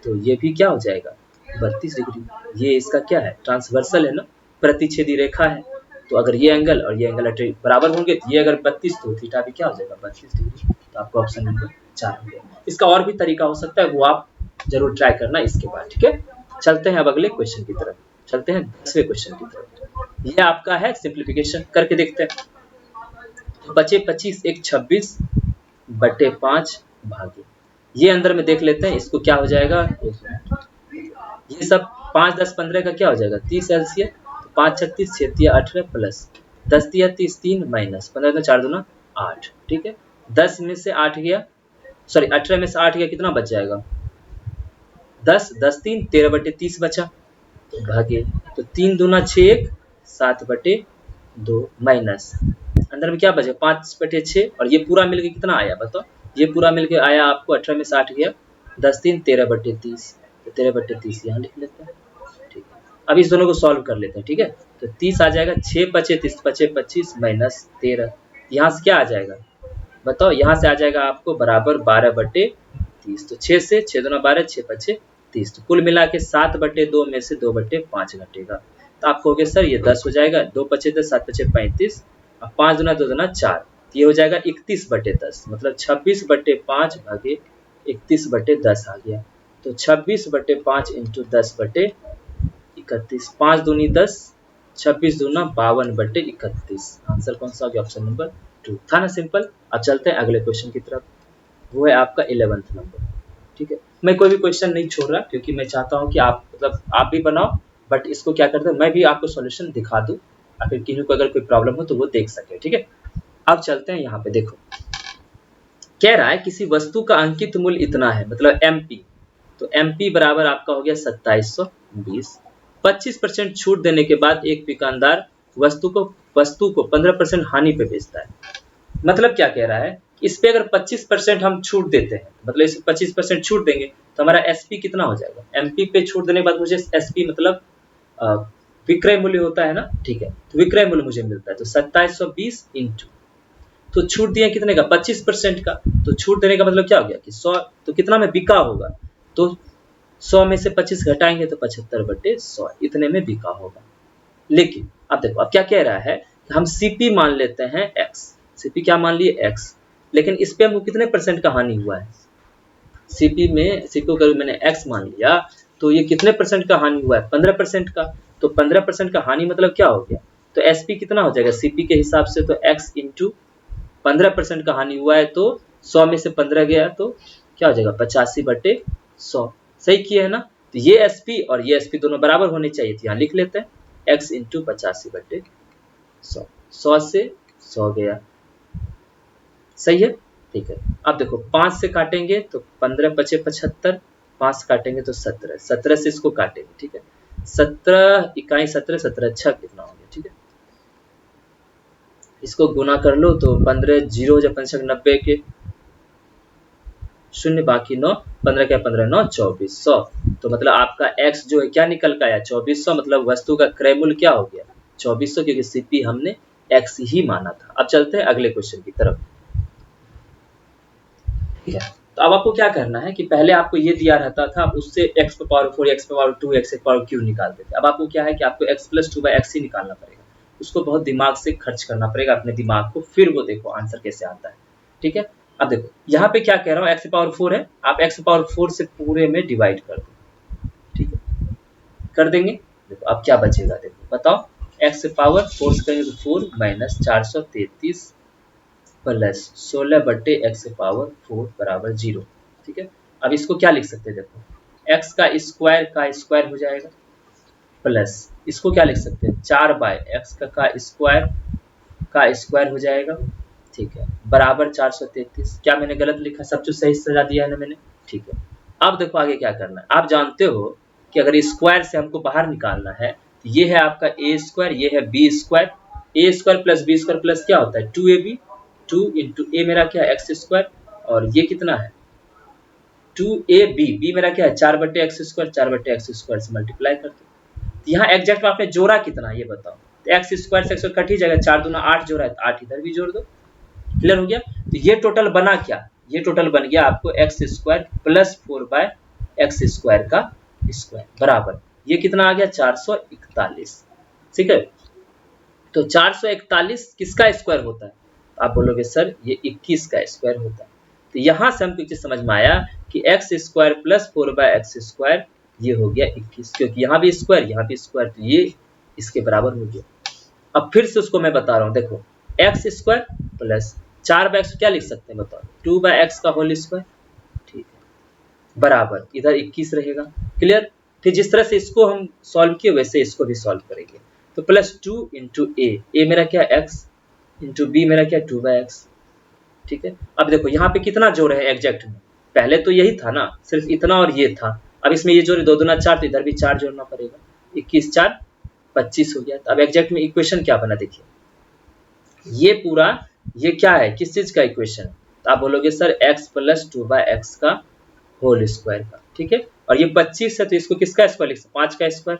तो ये भी क्या हो जाएगा 32 डिग्री। ये इसका क्या है ट्रांसवर्सल है ना, प्रतिच्छेदी रेखा है। तो अगर ये एंगल और ये एंगल बराबर होंगे तो ये अगर 32 तो थीटा भी क्या हो जाएगा 32 डिग्री। तो आपको ऑप्शन नंबर 4 हो गया। इसका और भी तरीका हो सकता है, वो आप जरूर ट्राई करना इसके बाद। ठीक है, चलते हैं अब अगले क्वेश्चन की तरफ। चलते हैं 10वें क्वेश्चन की तरफ। ये आपका है सिंप्लीफिकेशन करके देखते हैं। तो बचे 25 एक 26 बटे 5 भागे, ये अंदर में देख लेते हैं इसको क्या हो जाएगा। ये सब 5 10 15 का क्या हो जाएगा 30 एलसीएम। तो 5 36 6 18 प्लस 10 30 3 माइनस 15 4 दूना 8। ठीक है, 10 में से 8 गया, सॉरी 18 में से 8 गया, कितना बच जाएगा 10 10 3 13 बटे 30 बचा। तो भागे, तो 3 दूना 6 1 7 बटे 2 माइनस अंदर में क्या बचे 5 बटे 6 और ये पूरा मिलके कितना आया बताओ। ये पूरा मिलके आया आपको 18 में से 8 गया 10 3 13 बटे 30। तो 13 बटे 30 यहाँ लिख लेते हैं। ठीक है, अब इस दोनों को सॉल्व कर लेते हैं। ठीक है, तो 30 आ जाएगा 6 बचे 30 बचे 25 माइनस 13, यहाँ से क्या आ जाएगा बताओ। यहाँ से आ जाएगा आपको बराबर 12 बटे 30। तो 6 से 6 दूना 12 6 बचे 30। तो कुल मिला के 7 बटे 2 में से 2 बटे 5 घटेगा। तो आप कहोगे सर ये 10 हो जाएगा, 2 बचे 10 7 बचे 35, अब 5 दूना 2 दूना 4, तो ये हो जाएगा 31 बटे 10, मतलब 26 बटे 5 भागे 31 बटे 10 आ गया। तो 26 बटे 5 इंटू 10 बटे 31, 5 दूनी 10 26 दूना 52 बटे 31। आंसर कौन सा हो गया ऑप्शन नंबर 2 था ना, सिंपल। अब चलते हैं अगले क्वेश्चन की तरफ, वो है आपका 11वां नंबर। ठीक है, मैं कोई भी क्वेश्चन नहीं छोड़ रहा क्योंकि मैं चाहता हूं कि आप मतलब आप भी बनाओ, बट इसको क्या करते हैं मैं भी आपको सॉल्यूशन दिखा दूं, अगर किसी को अगर कोई प्रॉब्लम हो तो वो देख सके। ठीक है, अब चलते हैं यहाँ पे, देखो कह रहा है किसी वस्तु का अंकित मूल्य इतना है, मतलब एमपी। तो एमपी बराबर आपका हो गया 2720। 25% छूट देने के बाद एक दुकानदार वस्तु को 15% हानि पे बेचता है। मतलब क्या कह रहा है, इस पे अगर 25% हम छूट देते हैं, मतलब इस 25% छूट देंगे तो हमारा एसपी कितना हो जाएगा। एमपी पे छूट देने के बाद मुझे एसपी मतलब विक्रय मूल्य होता है ना। ठीक है, तो विक्रय मूल्य मुझे मिलता है। तो 2720 इंटू, तो छूट दिए कितने का 25% का, तो छूट देने का मतलब क्या हो गया कि 100, तो कितना में बिका होगा, तो 100 में से 25 घटाएंगे तो 75 बटे 100 इतने में बिका होगा। लेकिन अब देखो अब क्या कह रहा है, हम सीपी मान लेते हैं एक्स, सीपी क्या मान लिए एक्स, लेकिन इस पे हमको कितने परसेंट का हानि हुआ है। सीपी को अगर मैंने एक्स मान लिया तो ये कितने परसेंट का हानि हुआ है 15% का। तो 15% का हानि मतलब क्या हो गया, तो एसपी कितना हो जाएगा सीपी के हिसाब से, तो एक्स इंटू 15% का हानि हुआ है तो 100 में से 15 गया तो क्या हो जाएगा 85 बटे 100। सही किया है ना। तो ये एसपी और ये एसपी दोनों बराबर होने चाहिए थे, यहाँ लिख लेते हैं x इंटू 85 बटे 100। 100 से 100 गया, सही है। ठीक है, अब देखो 5 से काटेंगे तो 15 बचे 75, 5 से काटेंगे तो 17, 17 से इसको काटेंगे। ठीक है, 17 इकाई 17 17 अच्छा कितना हो गया। ठीक है, इसको गुना कर लो तो 15 जीरो जब 90 के शून्य बाकी 9, 15 क्या 15 9 2400। तो मतलब आपका x जो है क्या निकल का आया 2400, मतलब वस्तु का क्रय मूल्य क्या हो गया 2400, क्योंकि सीपी हमने x ही माना था। अब चलते हैं अगले क्वेश्चन की तरफ। ठीक है, तो अब आपको क्या करना है कि पहले आपको ये दिया रहता था, उससे x पे पावर 4 x पे पावर 2 x पे पावर q निकालते थे। अब आपको क्या है कि आपको x प्लस 2/x ही निकालना पड़ेगा, उसको बहुत दिमाग से खर्च करना पड़ेगा अपने दिमाग को, फिर वो देखो आंसर कैसे आता है। ठीक है, अब देखो यहाँ पे क्या कह रहा हूँ x पावर 4 है, आप x पावर 4 से पूरे में डिवाइड कर दो। ठीक है, कर देंगे। देखो अब क्या बचेगा, देखो बताओ x पावर 4 से करेंगे तो 4 माइनस 433 प्लस 16 बटे x पावर 4 बराबर 0। ठीक है, अब इसको क्या लिख सकते हैं, देखो x का स्क्वायर हो जाएगा, प्लस इसको क्या लिख सकते हैं 4 बाय x का स्क्वायर हो जाएगा। ठीक है, बराबर 433। क्या मैंने गलत लिखा, सब कुछ सही सजा दिया है ना मैंने। ठीक है, अब देखो आगे क्या करना है। आप जानते हो कि अगर स्क्वायर से हमको बाहर निकालना है तो ये है आपका ए स्क्वायर, ये है B square. A square plus B square plus क्या होता है 2ab, 2 इंटू ए मेरा क्या है एक्स स्क्वायर, और ये कितना है 2ab, बी मेरा क्या है 4 बटे एक्स स्क्वायर, 4 बटे एक्स स्क्वायर से मल्टीप्लाई कर दो। यहाँ एग्जैक्ट आपने जोड़ा कितना ये बताओ, तो एक्स स्क्वायर से एक्स कट ही जाएगा, 4 दूना 8 जोड़ा है तो 8 इधर भी जोड़ दो। क्लियर हो गया। तो ये टोटल बना क्या, ये टोटल बन गया आपको एक्स स्क्वायर प्लस 4/x² का स्क्वायर बराबर, ये कितना आ गया 441। ठीक है, तो 441 किसका स्क्वायर होता है, आप बोलोगे सर ये 21 का स्क्वायर होता है। तो यहां से हमको एक चीज समझ में आया कि x² प्लस 4/x² ये हो गया 21, क्योंकि यहाँ भी स्क्वायर यहाँ भी स्क्वायर, तो ये इसके बराबर हो गया। अब फिर से उसको मैं बता रहा हूँ, देखो x² प्लस 4/x क्या लिख सकते हैं बताओ, 2/x का होल स्क्वायर, ठीक है, बराबर इधर 21 रहेगा। क्लियर, फिर जिस तरह से इसको हम सॉल्व किए वैसे इसको भी सॉल्व करेंगे। तो प्लस 2 इंटू ए मेरा क्या x इंटू बी मेरा क्या 2/x। ठीक है, अब देखो यहाँ पे कितना जोड़ है एग्जैक्ट में, पहले तो यही था ना, सिर्फ इतना और ये था, अब इसमें ये जोड़ 2 दूना 4, तो इधर भी 4 जोड़ना पड़ेगा, 21 4 25 हो गया। तो अब एग्जैक्ट में इक्वेशन क्या बना देखिए, ये पूरा ये क्या है, किस चीज का इक्वेशन, तो आप बोलोगे सर x प्लस 2/x का होल स्क्वायर का। ठीक है, और ये 25 है तो इसको किसका स्क्वायर लिख सकते, 5 का स्क्वायर,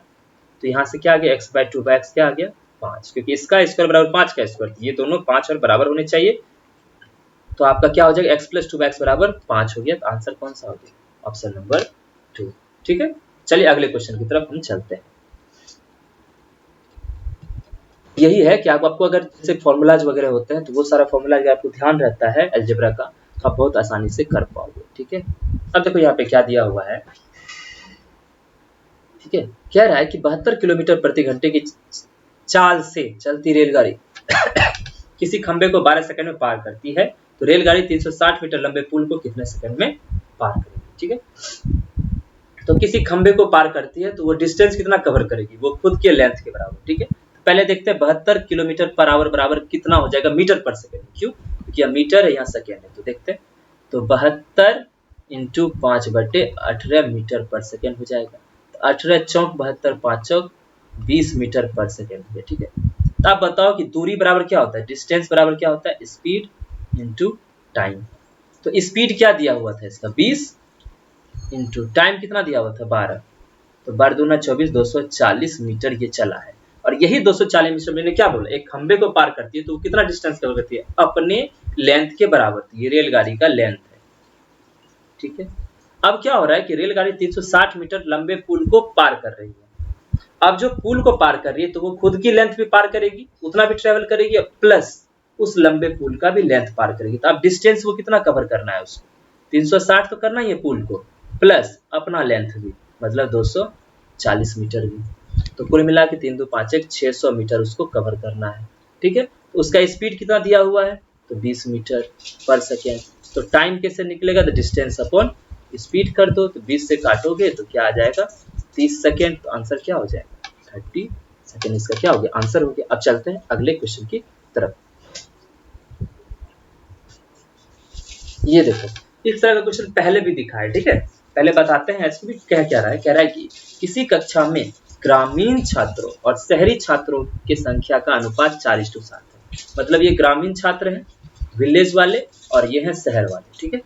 तो यहाँ से क्या आ गया x/2/x क्या आ गया 5, क्योंकि इसका स्क्वायर बराबर 5 का स्क्वायर, ये दोनों 5 और बराबर होने चाहिए। तो आपका क्या हो जाएगा x प्लस 2/x बराबर 5 हो गया। तो आंसर कौन सा हो गया, ऑप्शन नंबर 2। ठीक है, चलिए अगले क्वेश्चन की तरफ हम चलते हैं। यही है कि आपको अगर जैसे फॉर्मूलाज वगैरह होते हैं तो वो सारा फॉर्मूला अगर आपको ध्यान रहता है अलजेब्रा का तो आप बहुत आसानी से कर पाओगे। ठीक है, अब देखो यहाँ पे क्या दिया हुआ है, ठीक है, कह रहा है कि 72 किलोमीटर प्रति घंटे की चाल से चलती रेलगाड़ी किसी खंबे को 12 सेकंड में पार करती है, तो रेलगाड़ी 360 मीटर लंबे पुल को कितने सेकंड में पार करेगी। ठीक है, तो किसी खंबे को पार करती है तो वो डिस्टेंस कितना कवर करेगी, वो खुद के लेंथ के बराबर। ठीक है, पहले देखते हैं 72 किलोमीटर पर आवर बराबर कितना हो जाएगा मीटर पर सेकंड, क्यों, क्योंकि यह मीटर है यहाँ सेकंड है। तो देखते हैं, तो 72 इंटू 5/18 मीटर पर सेकंड हो जाएगा। तो 18 चौक 72 5 चौक 20 मीटर पर सेकंड हो गया। ठीक है, तो आप बताओ कि दूरी बराबर क्या होता है, डिस्टेंस बराबर क्या होता है, स्पीड इंटू टाइम। तो स्पीड क्या दिया हुआ था इसका 20 इंटू टाइम कितना दिया हुआ था 12, तो 12 दूना 24 240 मीटर ये चला है। और यही 240 मीटर मैंने क्या बोला, एक खंबे को पार करती है तो कितना डिस्टेंस कवर करती है, अपने लेंथ के बराबर, ये रेलगाड़ी का लेंथ है। ठीक है, अब क्या हो रहा है कि रेलगाड़ी 360 मीटर लंबे पुल को पार कर रही है। अब जो पुल को पार कर रही है तो वो खुद की लेंथ भी पार करेगी, उतना भी ट्रेवल करेगी, प्लस उस लंबे पुल का भी लेंथ पार करेगी। तो अब डिस्टेंस वो कितना कवर करना है, उसको 360 तो करना ही है पुल को, प्लस अपना लेंथ भी, मतलब 240 मीटर भी। तो कुल मिला के 3 2 5 1 600 मीटर उसको कवर करना है। ठीक है, तो उसका स्पीड कितना दिया हुआ है, तो 20 मीटर पर सेकेंड। तो टाइम कैसे निकलेगा, तो डिस्टेंस अपॉन स्पीड कर दो, तो 20 से काटोगे तो क्या आ जाएगा 30 सेकेंड। तो आंसर क्या हो जाएगा 30 सेकेंड, इसका क्या हो गया आंसर हो गया। अब चलते हैं अगले क्वेश्चन की तरफ। ये देखो इस तरह का क्वेश्चन पहले भी दिखा है। ठीक है, पहले बताते हैं इसको भी क्या रहा है, कह रहा है कि किसी कक्षा में ग्रामीण छात्रों और शहरी छात्रों की संख्या का अनुपात 4:7 है। मतलब ये ग्रामीण छात्र हैं विलेज वाले और ये हैं शहर वाले। ठीक है,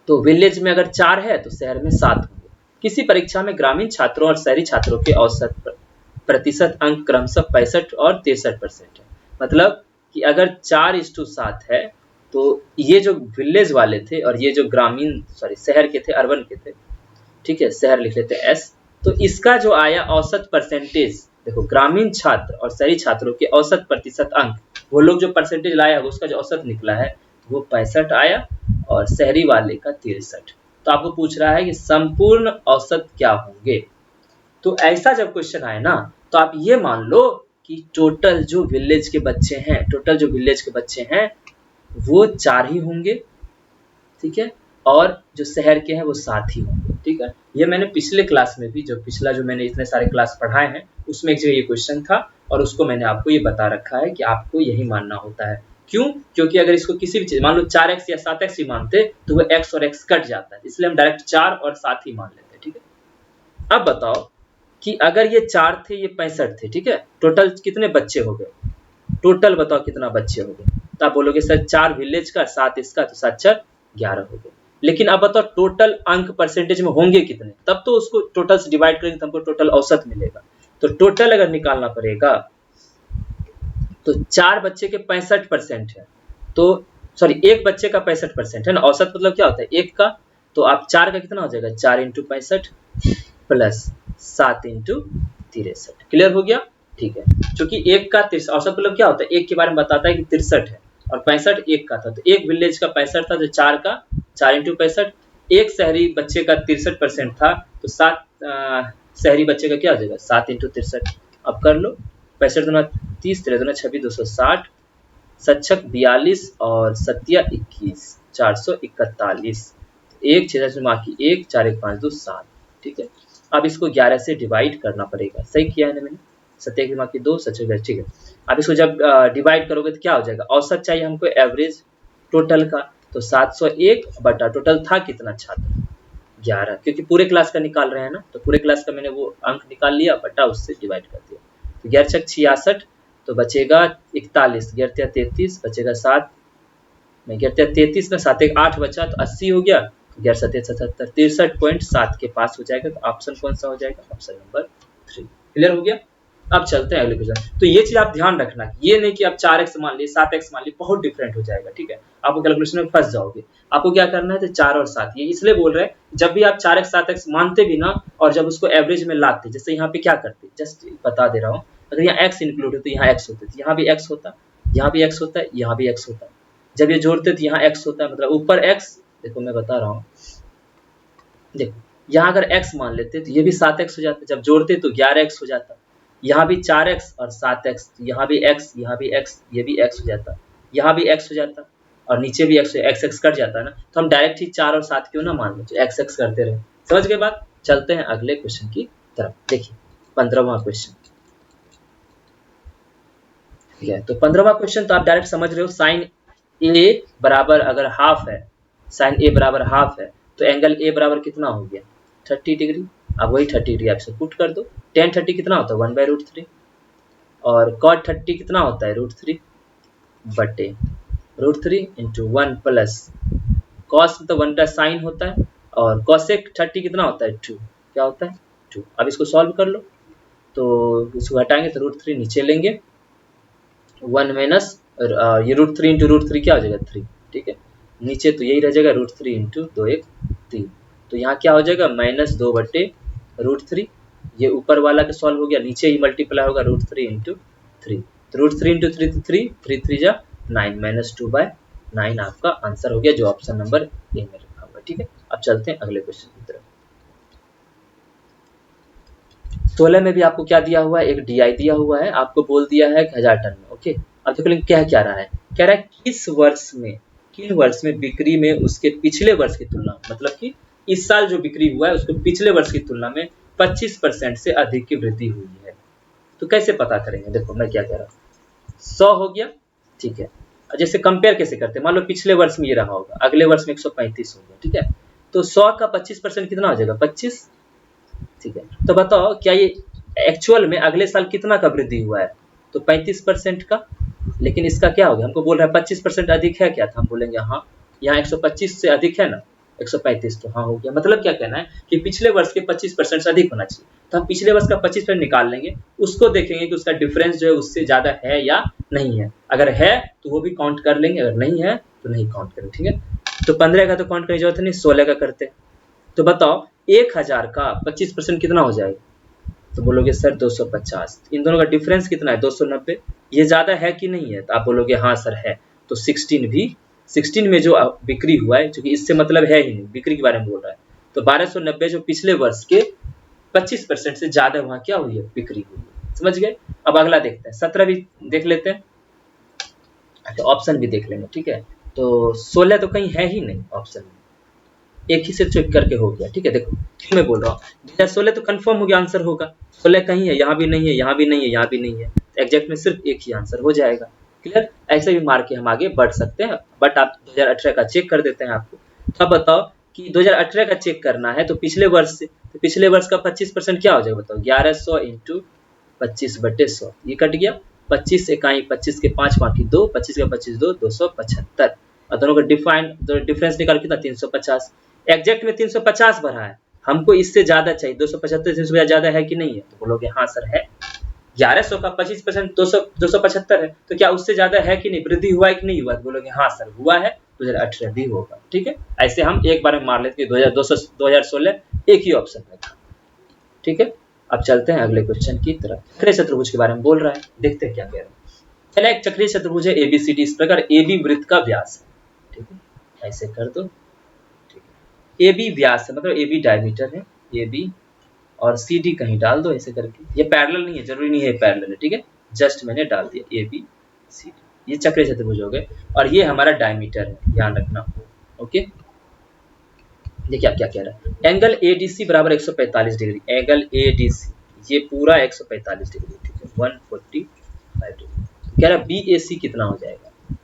तो विलेज में अगर 4 है तो शहर में 7 होंगे। किसी परीक्षा में ग्रामीण छात्रों और शहरी छात्रों के औसत प्रतिशत अंक क्रमशः 65 और 63% है। मतलब कि अगर 4:7 है तो ये जो विलेज वाले थे और ये जो ग्रामीण शहर के थे, अर्बन के थे, ठीक है, शहर लिख लेते हैं एस, तो इसका जो आया औसत परसेंटेज, देखो ग्रामीण छात्र और शहरी छात्रों के औसत प्रतिशत अंक, वो लोग जो परसेंटेज लाया है उसका जो औसत निकला है वो 65 आया और शहरी वाले का 63। तो आपको पूछ रहा है कि संपूर्ण औसत क्या होंगे। तो ऐसा जब क्वेश्चन आए ना तो आप ये मान लो कि टोटल जो विलेज के बच्चे हैं वो 4 ही होंगे। ठीक है, और जो शहर के हैं वो 7 ही होंगे। ठीक है, ये मैंने पिछले क्लास में भी जो मैंने इतने सारे क्लास पढ़ाए हैं उसमें एक जगह ये क्वेश्चन था और उसको मैंने आपको ये बता रखा है कि आपको यही मानना होता है। क्यों, क्योंकि अगर इसको किसी भी चीज मान लो 4x या 7x ही मानते तो वो x और x कट जाता है, इसलिए हम डायरेक्ट 4 और 7 ही मान लेते हैं। ठीक है, अब बताओ कि अगर ये 4 थे ये 65 थे, ठीक है, टोटल कितने बच्चे हो गए, टोटल बताओ कितना बच्चे हो गए। तो आप बोलोगे सर 4 विलेज का 7 इसका, तो 7 4 11 हो गए। लेकिन अब बताओ टोटल अंक परसेंटेज में होंगे कितने, तब तो उसको टोटल से डिवाइड करेंगे तो हमको टोटल औसत मिलेगा। तो टोटल अगर निकालना पड़ेगा तो 4 बच्चे के 65% है, तो सॉरी एक बच्चे का 65% है ना, औसत मतलब क्या होता है एक का, तो आप 4 का कितना हो जाएगा 4 इंटू 65 प्लस 7 इंटू 63। क्लियर हो गया? ठीक है, क्योंकि एक का औसत मतलब क्या होता है एक के बारे में बताता है कि 63 है और 65 एक का था, तो एक विलेज का 65 था, तो 4 का 4 इंटू 65, एक शहरी बच्चे का 63% था, तो 7 शहरी बच्चे का क्या हो जाएगा 7 इंटू 63। अब कर लो 65 दूना 30, 13 दूना 26, 260, सच्छक 42 और सत्या 21, 441। एक 6 बाकी 1, 4 1 5 2 7। ठीक है, अब इसको 11 से डिवाइड करना पड़ेगा, सही किया है ना मैंने, सत्या की बाकी 2, सच्छक, ठीक है। अब इसको जब डिवाइड करोगे तो क्या हो जाएगा, औसत चाहिए हमको एवरेज टोटल का, तो 701 बटा टोटल था कितना छात्र 11, क्योंकि पूरे क्लास का निकाल रहे हैं ना, तो पूरे क्लास का मैंने वो अंक निकाल लिया बटा उससे डिवाइड कर दिया, तो 11 छक 66, तो बचेगा 41, 11 33, बचेगा 7, नहीं 11 33 में 7 1 8 बचा, तो 80 हो गया, 11 7 77, 63.7 के पास हो जाएगा, तो ऑप्शन कौन सा हो जाएगा, ऑप्शन नंबर 3। क्लियर हो गया? अब चलते हैं अगले क्वेश्चन। तो ये चीज आप ध्यान रखना, ये नहीं कि आप 4x मान लिए 7x मान लिए, बहुत डिफरेंट हो जाएगा, ठीक है, आपको कैलकुलेशन में फंस जाओगे। आपको क्या करना है, तो 4 और 7, ये इसलिए बोल रहे हैं जब भी आप 4x 7x मानते भी ना और जब उसको एवरेज में लाते, जैसे यहाँ पे क्या करते, जस्ट बता दे रहा हूँ, अगर यहाँ x इंक्लूड है तो यहाँ x होता है, यहाँ भी x होता, यहाँ भी x होता है, यहाँ भी x होता है, जब ये जोड़ते तो यहाँ x होता है, मतलब ऊपर x, देखो मैं बता रहा हूँ, देखो यहाँ अगर x मान लेते तो ये भी 7x हो जाता, जब जोड़ते तो 11x हो जाता, यहाँ भी 4x और 7x, यहाँ भी x, यहाँ भी x, ये भी x हो जाता, यहाँ भी x हो जाता और नीचे भी x, x कट जाता है ना, तो हम डायरेक्ट ही 4 और 7 क्यों ना मान लो, तो x करते रहे। समझ गए बात? चलते हैं अगले क्वेश्चन की तरफ। देखिए 15वां क्वेश्चन, ठीक है, तो 15वां क्वेश्चन तो आप डायरेक्ट समझ रहे हो, साइन ए बराबर अगर हाफ है, साइन ए बराबर हाफ है, तो एंगल ए बराबर कितना हो गया 30 डिग्री। अब वही 30 डिग्री आप से पुट कर दो, tan 30 कितना होता है 1/√3 और cot 30 कितना होता है √3 बटे √3 इंटू 1 प्लस cos मतलब 1 का साइन होता है और cosec 30 कितना होता है 2, क्या होता है 2। अब इसको सॉल्व कर लो, तो इसको हटाएंगे तो √3 नीचे लेंगे, 1 माइनस ये √3 इंटू √3 क्या हो जाएगा 3, ठीक है, नीचे तो यही रह जाएगा √3 इंटू 2 1 3, तो यहाँ क्या हो जाएगा -2 बटे √3, ये ऊपर वाला का सॉल्व हो गया, नीचे ही मल्टीप्लाई होगा √3 इंटू 3, तो √3 इंटू 3 तो 3 3 3 जा 9 -2/9 आपका आंसर हो गया, जो ऑप्शन नंबर ए में रखा हुआ। ठीक है, अब चलते हैं अगले क्वेश्चन की तरफ। 16 में भी आपको क्या दिया हुआ है, एक DI दिया हुआ है, आपको बोल दिया है 1000 टन में। ओके, अब देखो क्या रहा है, कह रहा है किन वर्ष में बिक्री में उसके पिछले वर्ष की तुलना, मतलब कि इस साल जो बिक्री हुआ है उसको पिछले वर्ष की तुलना में 25% से अधिक की वृद्धि हुई है। तो कैसे पता करेंगे, देखो मैं क्या कह रहा हूँ, 100 हो गया, ठीक है, जैसे कंपेयर कैसे करते हैं, मान लो पिछले वर्ष में ये रहा होगा, अगले वर्ष में 135 हो गया, ठीक है, तो 100 का 25% कितना हो जाएगा 25, ठीक है, तो बताओ क्या ये एक्चुअल में अगले साल कितना का वृद्धि हुआ है, तो 35% का, लेकिन इसका क्या हो गया, हमको बोल रहा है 25% अधिक है क्या, तो हम बोलेंगे हाँ, यहाँ 125 से अधिक है ना 135, तो हाँ हो गया। मतलब क्या कहना है कि पिछले वर्ष के 25% से अधिक होना चाहिए, तो हम पिछले वर्ष का 25% निकाल लेंगे, उसको देखेंगे कि उसका डिफरेंस जो है उससे ज्यादा है या नहीं है, अगर है तो वो भी काउंट कर लेंगे, अगर नहीं है तो नहीं काउंट करेंगे। ठीक है, तो 15 का तो काउंट करने की जरूरत नहीं, 16 का करते हैं, तो बताओ 1000 का 25% कितना हो जाएगा, तो बोलोगे सर 250, इन दोनों का डिफरेंस कितना है 290, ये ज्यादा है कि नहीं है, तो आप बोलोगे हाँ सर है, तो 16 में जो बिक्री हुआ है, क्योंकि इससे मतलब है ही नहीं, बिक्री के बारे में बोल रहा है, तो 1290 जो पिछले वर्ष के 25% से ज्यादा वहां क्या हुई है बिक्री हुई है। समझ गए? अब अगला देखते हैं, 17 भी देख लेते हैं, अच्छा ऑप्शन भी देख लेंगे, ठीक है, तो 16 तो कहीं है ही नहीं ऑप्शन में, एक ही से चेक करके हो गया। ठीक है, देखो क्यों मैं बोल रहा हूँ, 2016 तो कंफर्म हो गया आंसर होगा, 16 कहीं है, यहाँ भी नहीं है, यहाँ भी नहीं है, यहाँ भी नहीं है, एग्जैक्ट में सिर्फ एक ही आंसर हो जाएगा। क्लियर? ऐसे भी मार के हम आगे बढ़ सकते हैं, बट आप 2018 का चेक कर देते हैं आपको। तो अब बताओ कि 2018 का चेक करना है तो पिछले वर्ष से, तो पिछले वर्ष का 25% क्या हो जाएगा बताओ, 1100 इंटू 25/100, ये कट गया, 25 इकाई 25 के 5 बाकी 2, 25 का 25 2 275, और दोनों का डिफरेंस निकाल कितना 350, एग्जैक्ट में 350 भरा है, हमको इससे ज्यादा चाहिए 275, 350 ज्यादा है कि नहीं है, तो बोलोगे हाँ सर है, 1100 का 25% 275 है, तो क्या उससे ज्यादा है कि नहीं, वृद्धि हुआ है कि नहीं हुआ? तो बोलोगे हाँ सर हुआ है, 2018 भी होगा। ठीक है, ऐसे हम एक बार में मार लेते हैं 2016 एक ही ऑप्शन है। ठीक है, अब चलते हैं अगले क्वेश्चन की तरफ। चक्रीय चतुर्भुज के बारे में बोल रहा है, देखते हैं क्या कह रहा है। पहला एक चक्रीय चतुर्भुज है एबीसीडी, इस प्रकार AB वृत्त का व्यास है। ठीक है, ऐसे कर दो। ठीक है, AB व्यास है, मतलब AB डायमीटर है, AB और CD कहीं डाल दो ऐसे करके। ये पैरेलल नहीं है, जरूरी नहीं है पैरेलल है। ठीक है, जस्ट मैंने डाल दिया ABCD, ये चक्रीय चतुर्भुज हो गए। और ये हमारा डायमीटर है, ध्यान रखना। ओके, देखिए आप क्या कह रहा है, एंगल ADC बराबर 145 डिग्री। एंगल ADC ये पूरा 145 डिग्री। ठीक है, 145 डिग्री। कह रहा है BAC कितना हो जाएगा।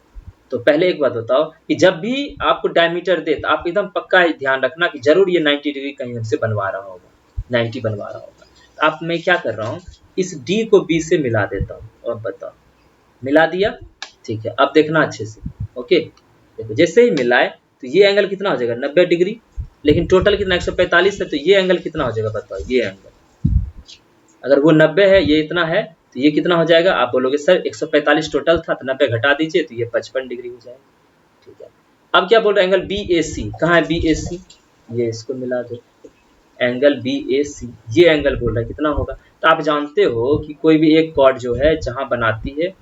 तो पहले एक बात बताओ कि जब भी आपको डायमीटर दे तो आप एकदम पक्का ध्यान रखना कि जरूर ये 90 डिग्री कहीं हमसे बनवा रहा होगा, 90 बनवा रहा होगा। तो अब मैं क्या कर रहा हूँ, इस D को B से मिला देता हूँ। और बताओ, मिला दिया। ठीक है, अब देखना अच्छे से। ओके, देखो जैसे ही मिलाए तो ये एंगल कितना हो जाएगा, 90 डिग्री। लेकिन टोटल कितना 145 है, तो ये एंगल कितना हो जाएगा बताओ। ये एंगल अगर वो 90 है, ये इतना है, तो ये कितना हो जाएगा। आप बोलोगे सर 145 टोटल था तो 90 घटा दीजिए, तो ये 55 डिग्री हो जाएगा। ठीक है, अब क्या बोल रहे हैं, एंगल BAC कहाँ है, BAC ये इसको मिला दो। एंगल BAC ये एंगल बोल रहा है कितना होगा। तो आप जानते हो कि कोई भी एक कॉर्ड जो है जहां बनाती है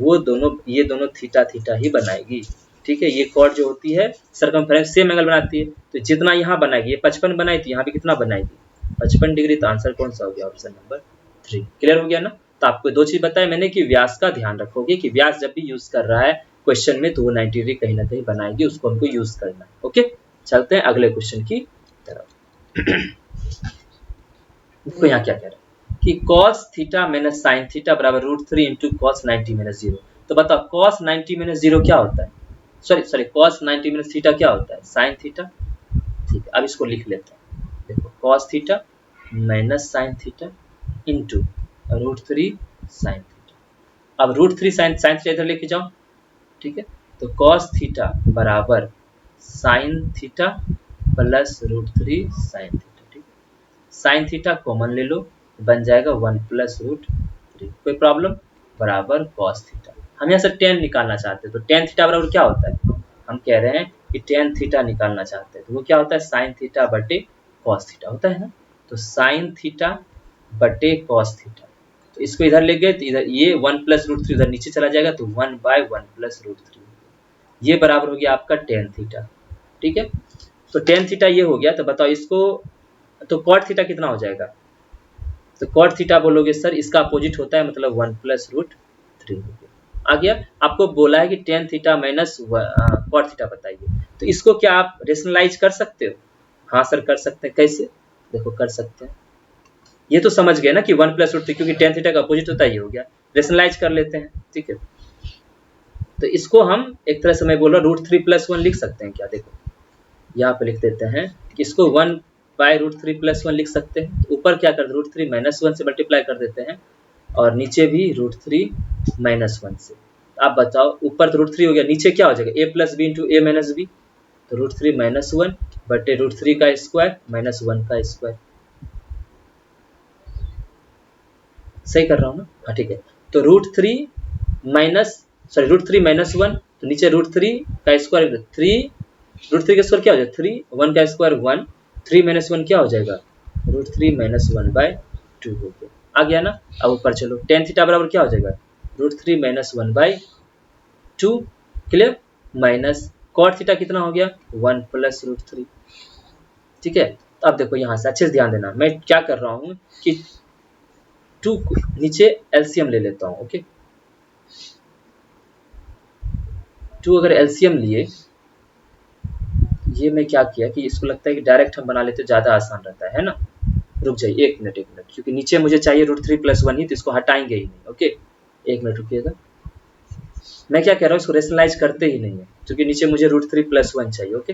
वो दोनों, ये दोनों थीटा थीटा ही बनाएगी। ठीक है, ये कॉर्ड जो होती है सर्कमफ्रेंस सेम एंगल बनाती है। तो जितना यहाँ बनाएगी, ये 55 बनाई थी, यहाँ भी कितना बनाएगी, 55 डिग्री। तो आंसर कौन सा हो गया, ऑप्शन नंबर 3। क्लियर हो गया ना। तो आपको दो चीज बताया मैंने कि व्यास का ध्यान रखोगे कि व्यास जब भी यूज कर रहा है क्वेश्चन में तो वो 90 डिग्री कहीं ना कहीं बनाएगी, उसको हमको यूज करना है। ओके, चलते हैं अगले क्वेश्चन की तरफ। देखो यहाँ क्या कह रहा है कि cos theta minus sine theta बराबर √3 इंटू cos 90 माइनस 0। तो बताओ cos 90 माइनस 0 क्या होता है, सॉरी cos 90 माइनस थीटा क्या होता है, साइन थीटा। ठीक है, अब इसको लिख लेते हैं। देखो cos theta minus sine theta into √3 sine theta. अब √3 साइन थीटा इधर लेके जाओ। ठीक है, तो cos थीटा बराबर sine theta plus √3 sine theta. ठीक है, साइन थीटा कॉमन ले लो, बन जाएगा 1 प्लस √3। कोई प्रॉब्लम, बराबर cos थीटा। हम यहाँ से tan निकालना चाहते हैं, तो tan थीटा बराबर क्या होता है, हम कह रहे हैं कि tan थीटा निकालना चाहते हैं, तो वो क्या होता है, साइन थीटा बटे cos थीटा होता है ना। तो साइन थीटा बटे cos थीटा, तो इसको इधर ले गए तो इधर ये 1 प्लस √3 इधर नीचे चला जाएगा, तो 1/1 प्लस √3 ये बराबर हो गया आपका tan थीटा। ठीक है, तो tan थीटा ये हो गया। तो बताओ इसको, तो cot थीटा कितना हो जाएगा, तो cot थीटा बोलोगे सर इसका अपोजिट होता है, मतलब 1 प्लस √3 आ गया। आपको बोला है कि tan theta minus cot theta बताइए, तो इसको क्या आप रेशनलाइज कर सकते हो। हाँ सर कर सकते हैं, कैसे, देखो कर सकते हैं। ये तो समझ गए ना कि 1 प्लस √3 क्योंकि tan थीटा का अपोजिट होता है, ये हो गया। रेशनलाइज कर लेते हैं। ठीक है, तो इसको हम एक तरह से मैं बोल रहा हूँ √3 प्लस 1 लिख सकते हैं क्या, देखो यहाँ पे लिख देते हैं कि इसको 1/√3 प्लस 1 लिख सकते हैं। तो ऊपर क्या कर √3 माइनस 1 से मल्टीप्लाई कर देते हैं, और नीचे भी √3 माइनस 1 से। आप बताओ ऊपर तो √3 हो गया, नीचे क्या हो जाएगा, a plus B into A minus B. तो √3 माइनस 1 बटे √3 का स्क्वायर माइनस 1 का स्क्वायर। सही कर रहा हूँ ना, हाँ ठीक है। तो √3 माइनस 1, तो नीचे √3 का स्क्वायर 3, √3 का स्क्वायर क्या हो जाएगा 3, 1 का स्क्वायर 1, 3 माइनस 1 क्या हो जाएगा, √3 माइनस 1/2 हो गया। आ गया ना। अब ऊपर चलो, tan थीटा बराबर क्या हो जाएगा, √3 minus 1/2। Clear, minus cot theta कितना हो गया, 1 प्लस √3। ठीक है, तो अब देखो यहाँ से अच्छे से ध्यान देना, मैं क्या कर रहा हूँ कि 2 नीचे एलसीएम ले लेता हूँ। ओके, 2 अगर एलसीएम लिए, ये मैं क्या किया कि इसको लगता है कि डायरेक्ट हम बना लेते ज़्यादा आसान रहता है ना। रुक जाइए एक मिनट, क्योंकि नीचे मुझे चाहिए √3 प्लस 1 ही, तो इसको हटाएंगे ही नहीं। ओके, एक मिनट रुकिएगा, मैं क्या कह रहा हूँ इसको रेशनलाइज करते ही नहीं है, क्योंकि नीचे मुझे √3 प्लस 1 चाहिए। ओके,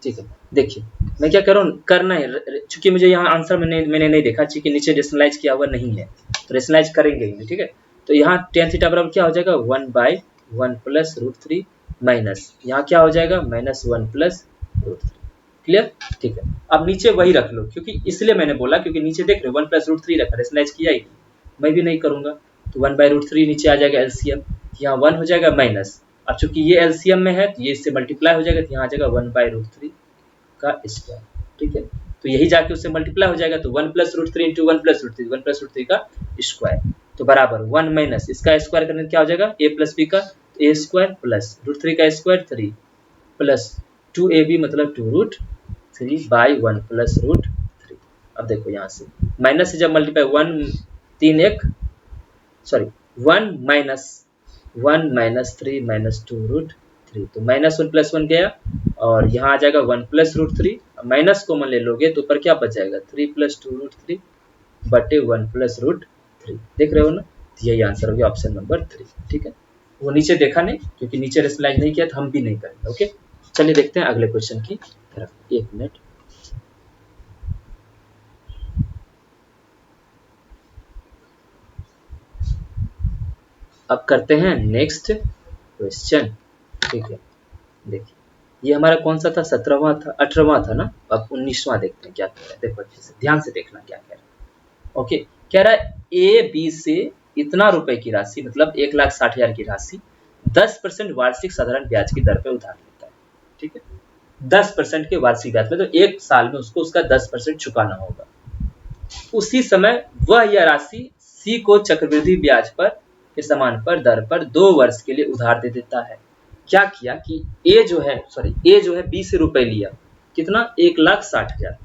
ठीक है, देखिए मैं क्या कर रहा हूँ, करना है, चूंकि मुझे यहाँ आंसर मैंने नहीं देखा, चूंकि नीचे रेशनलाइज किया हुआ नहीं है, तो रेशनलाइज करेंगे ही नहीं। ठीक है, तो यहाँ tan थीटा बराबर क्या हो जाएगा, 1/1 प्लस √3 माइनस यहाँ क्या हो जाएगा, -1 प्लस √3। क्लियर, ठीक है। अब नीचे वही रख लो, क्योंकि इसलिए मैंने बोला क्योंकि नीचे देख रहे हो 1 + √3 रखा, रेशनलाइज किया ही नहीं, मैं भी नहीं करूंगा, तो 1/√3 नीचे आ जाएगा एलसीएम, यहाँ 1 हो जाएगा माइनस, अब चूंकि ये एलसीएम में है तो ये इससे मल्टीप्लाई हो जाएगा, तो यहाँ आ जाएगा 1/√3 का स्क्वायर, ठीक है। तो यही जाके उससे मल्टीप्लाई हो जाएगा, तो 1 + √3 × 1 + √3, 1 + √3 का स्क्वायर, तो बराबर 1 माइनस इसका स्क्वायर करने क्या हो जाएगा, a + b का a² प्लस √3 का स्क्वायर 3 प्लस 2ab मतलब 2√3/1 + √3। अब देखो यहाँ से माइनस से जब मल्टीप्लाई 1 माइनस 3 माइनस 2√3, तो -1 + 1 गया, और यहाँ आ जाएगा 1 + √3, माइनस कॉमन ले लोगे तो ऊपर क्या बच जाएगा 3 + 2√3 बटे 1 + √3, देख रहे हो ना, तो यही आंसर हो गया ऑप्शन नंबर 3, ठीक है। वो नीचे देखा नहीं क्योंकि नीचे रेशनलाइज नहीं किया, तो हम भी नहीं करेंगे, ओके। चलिए देखते हैं अगले क्वेश्चन की तरफ, 1 मिनट। अब करते हैं नेक्स्ट क्वेश्चन, ठीक है। देखिए ये हमारा कौन सा था, 17वां था, 18वां था ना, अब 19वां देखते हैं क्या कह रहा है, देखो अच्छे से ध्यान से देखना क्या कह रहा है, ओके। कह रहा है ए बी से इतना रुपए की राशि, मतलब 1,60,000 की राशि 10% वार्षिक साधारण ब्याज की दर पे उधार लेता है, ठीक है। 10% के वार्षिक ब्याज पे, तो एक साल में उसको उसका 10% चुकाना होगा। उसी समय वह यह राशि सी को चक्रवृद्धि ब्याज पर के समान पर दर पर 2 वर्ष के लिए उधार दे देता है। क्या किया कि ए जो है बी से रुपए लिया, कितना, 1,60,000,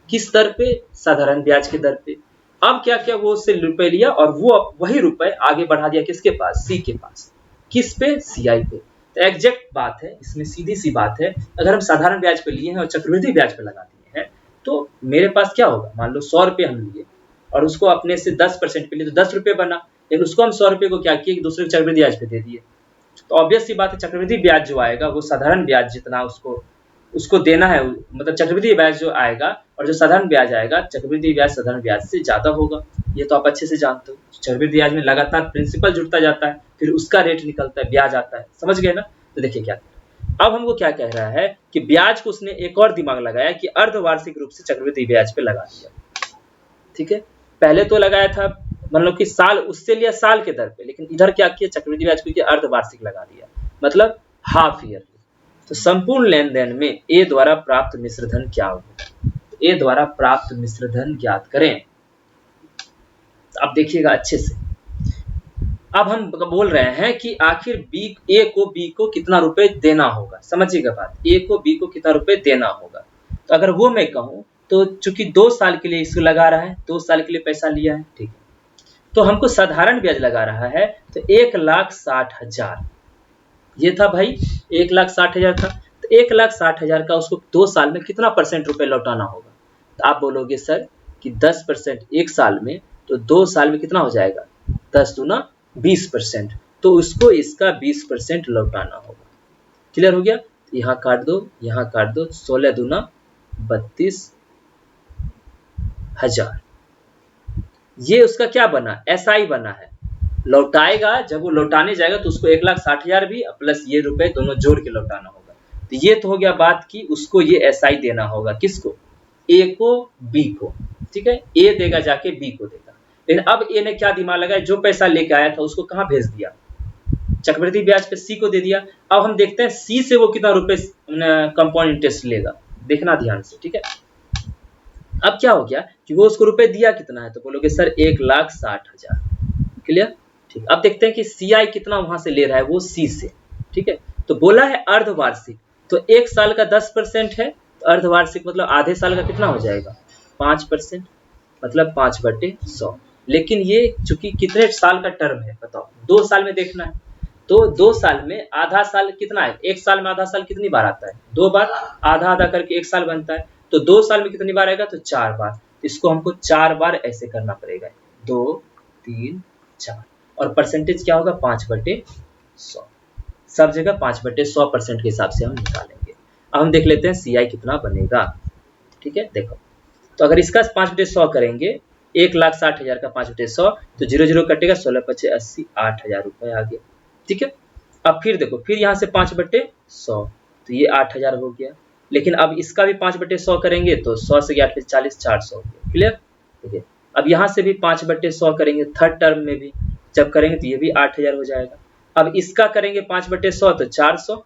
किस दर पे, साधारण ब्याज के दर पे। अब क्या किया, वो उससे रुपए लिया और वो वही रुपए आगे बढ़ा दिया किसके पास, सी के पास, किस पे, सीआई पे। तो एग्जैक्ट बात है इसमें, सीधी सी बात है, अगर हम साधारण ब्याज पे लिए हैं और चक्रवृद्धि ब्याज पे लगा दिए हैं, तो मेरे पास क्या होगा, मान लो 100 रुपये हम लिए और उसको अपने से 10% पे लिए तो 10 रुपये बना, लेकिन उसको हम 100 रुपये को क्या किए कि दूसरे चक्रवृद्धि ब्याज पे दे दिए, तो ऑब्वियस सी बात है चक्रवृद्धि ब्याज जो आएगा वो साधारण ब्याज जितना उसको देना है, मतलब चक्रवृद्धि ब्याज जो आएगा और जो साधारण ब्याज आएगा, चक्रवृद्धि ब्याज साधारण ब्याज से ज्यादा होगा, ये तो आप अच्छे से जानते हो। चक्रवृद्धि ब्याज में लगातार प्रिंसिपल जुड़ता जाता है, फिर उसका रेट निकलता है, ब्याज आता है, समझ गए ना। तो देखिए क्या, अब हमको क्या कह रहा है कि ब्याज को उसने एक और दिमाग लगाया कि अर्धवार्षिक रूप से चक्रवृद्धि ब्याज पे लगा दिया, ठीक है। पहले तो लगाया था मतलब कि साल उससे लिया साल के दर पे, लेकिन इधर क्या किया, चक्रवृद्धि ब्याज को अर्धवार्षिक लगा दिया, मतलब हाफ ईयरली। तो संपूर्ण लेन देन में ए द्वारा प्राप्त मिश्र धन क्या होगा, तो ए द्वारा प्राप्त मिश्र धन ज्ञात करें। तो अब देखिएगा अच्छे से, अब हम बोल रहे हैं कि आखिर ए को बी को कितना रुपए देना होगा, समझिएगा बात, ए को बी को कितना रुपए देना होगा। तो अगर वो मैं कहूं तो चूंकि 2 साल के लिए इसको लगा रहा है, 2 साल के लिए पैसा लिया है, ठीक है, तो हमको साधारण ब्याज लगा रहा है, तो 1,60,000 ये था भाई, 1,60,000 था, तो 1,60,000 का उसको 2 साल में कितना % रुपए लौटाना होगा। तो आप बोलोगे सर कि 10% एक साल में, तो 2 साल में कितना हो जाएगा, 10 दूना 20%, तो उसको इसका 20% लौटाना होगा। क्लियर हो गया, यहाँ काट दो, यहाँ काट दो, 16 दूना 32,000, ये उसका क्या बना, एसआई बना है। लौटाएगा, जब वो लौटाने जाएगा तो उसको 1,60,000 भी प्लस ये रुपए दोनों जोड़ के लौटाना होगा। तो ये तो हो गया बात कि उसको ये एसआई देना होगा, किसको, ए को बी को, ठीक है, ए देगा जाके बी को देगा। लेकिन अब ए ने क्या दिमाग लगाया, जो पैसा लेके आया था उसको कहाँ भेज दिया, चक्रवृद्धि ब्याज पे सी को दे दिया। अब हम देखते हैं सी से वो कितना रुपए कंपाउंड इंटरेस्ट लेगा, देखना ध्यान से, ठीक है। अब क्या हो गया कि वो उसको रुपए दिया कितना है, तो बोलोगे सर 1,60,000, क्लियर, ठीक। अब देखते हैं कि सीआई कितना वहां से ले रहा है, वो सी से, ठीक है। तो बोला है अर्धवार्षिक, तो एक साल का 10% है, तो अर्धवार्षिक मतलब आधे साल का कितना हो जाएगा, 5%, मतलब 5/100। लेकिन ये चूंकि कितने साल का टर्म है बताओ, 2 साल में देखना है, तो 2 साल में आधा साल कितना है, एक साल में आधा साल कितनी बार आता है, 2 बार, आधा आधा करके एक साल बनता है, तो 2 साल में कितनी बार आएगा, तो 4 बार। इसको हमको 4 बार ऐसे करना पड़ेगा, 2 3 4, और परसेंटेज क्या होगा, 5/100, सब जगह 5/100% के हिसाब से हम निकालेंगे। अब हम देख लेते हैं सीआई कितना बनेगा, ठीक है। देखो, तो अगर इसका 5/100 करेंगे, 1,60,000 का 5/100, तो 0 0 कटेगा, 16 × 80 8,000 रुपए आ गया, ठीक है। अब फिर देखो, फिर यहाँ से 5/100, तो ये 8,000 हो गया, लेकिन अब इसका भी 5/100 करेंगे तो 100 से 8 40 400 हो गया। क्लियर? ठीक है। अब यहाँ से भी 5/100 करेंगे थर्ड टर्म में भी, जब करेंगे तो ये भी 8000 हो जाएगा। अब इसका करेंगे 5/100 तो 400,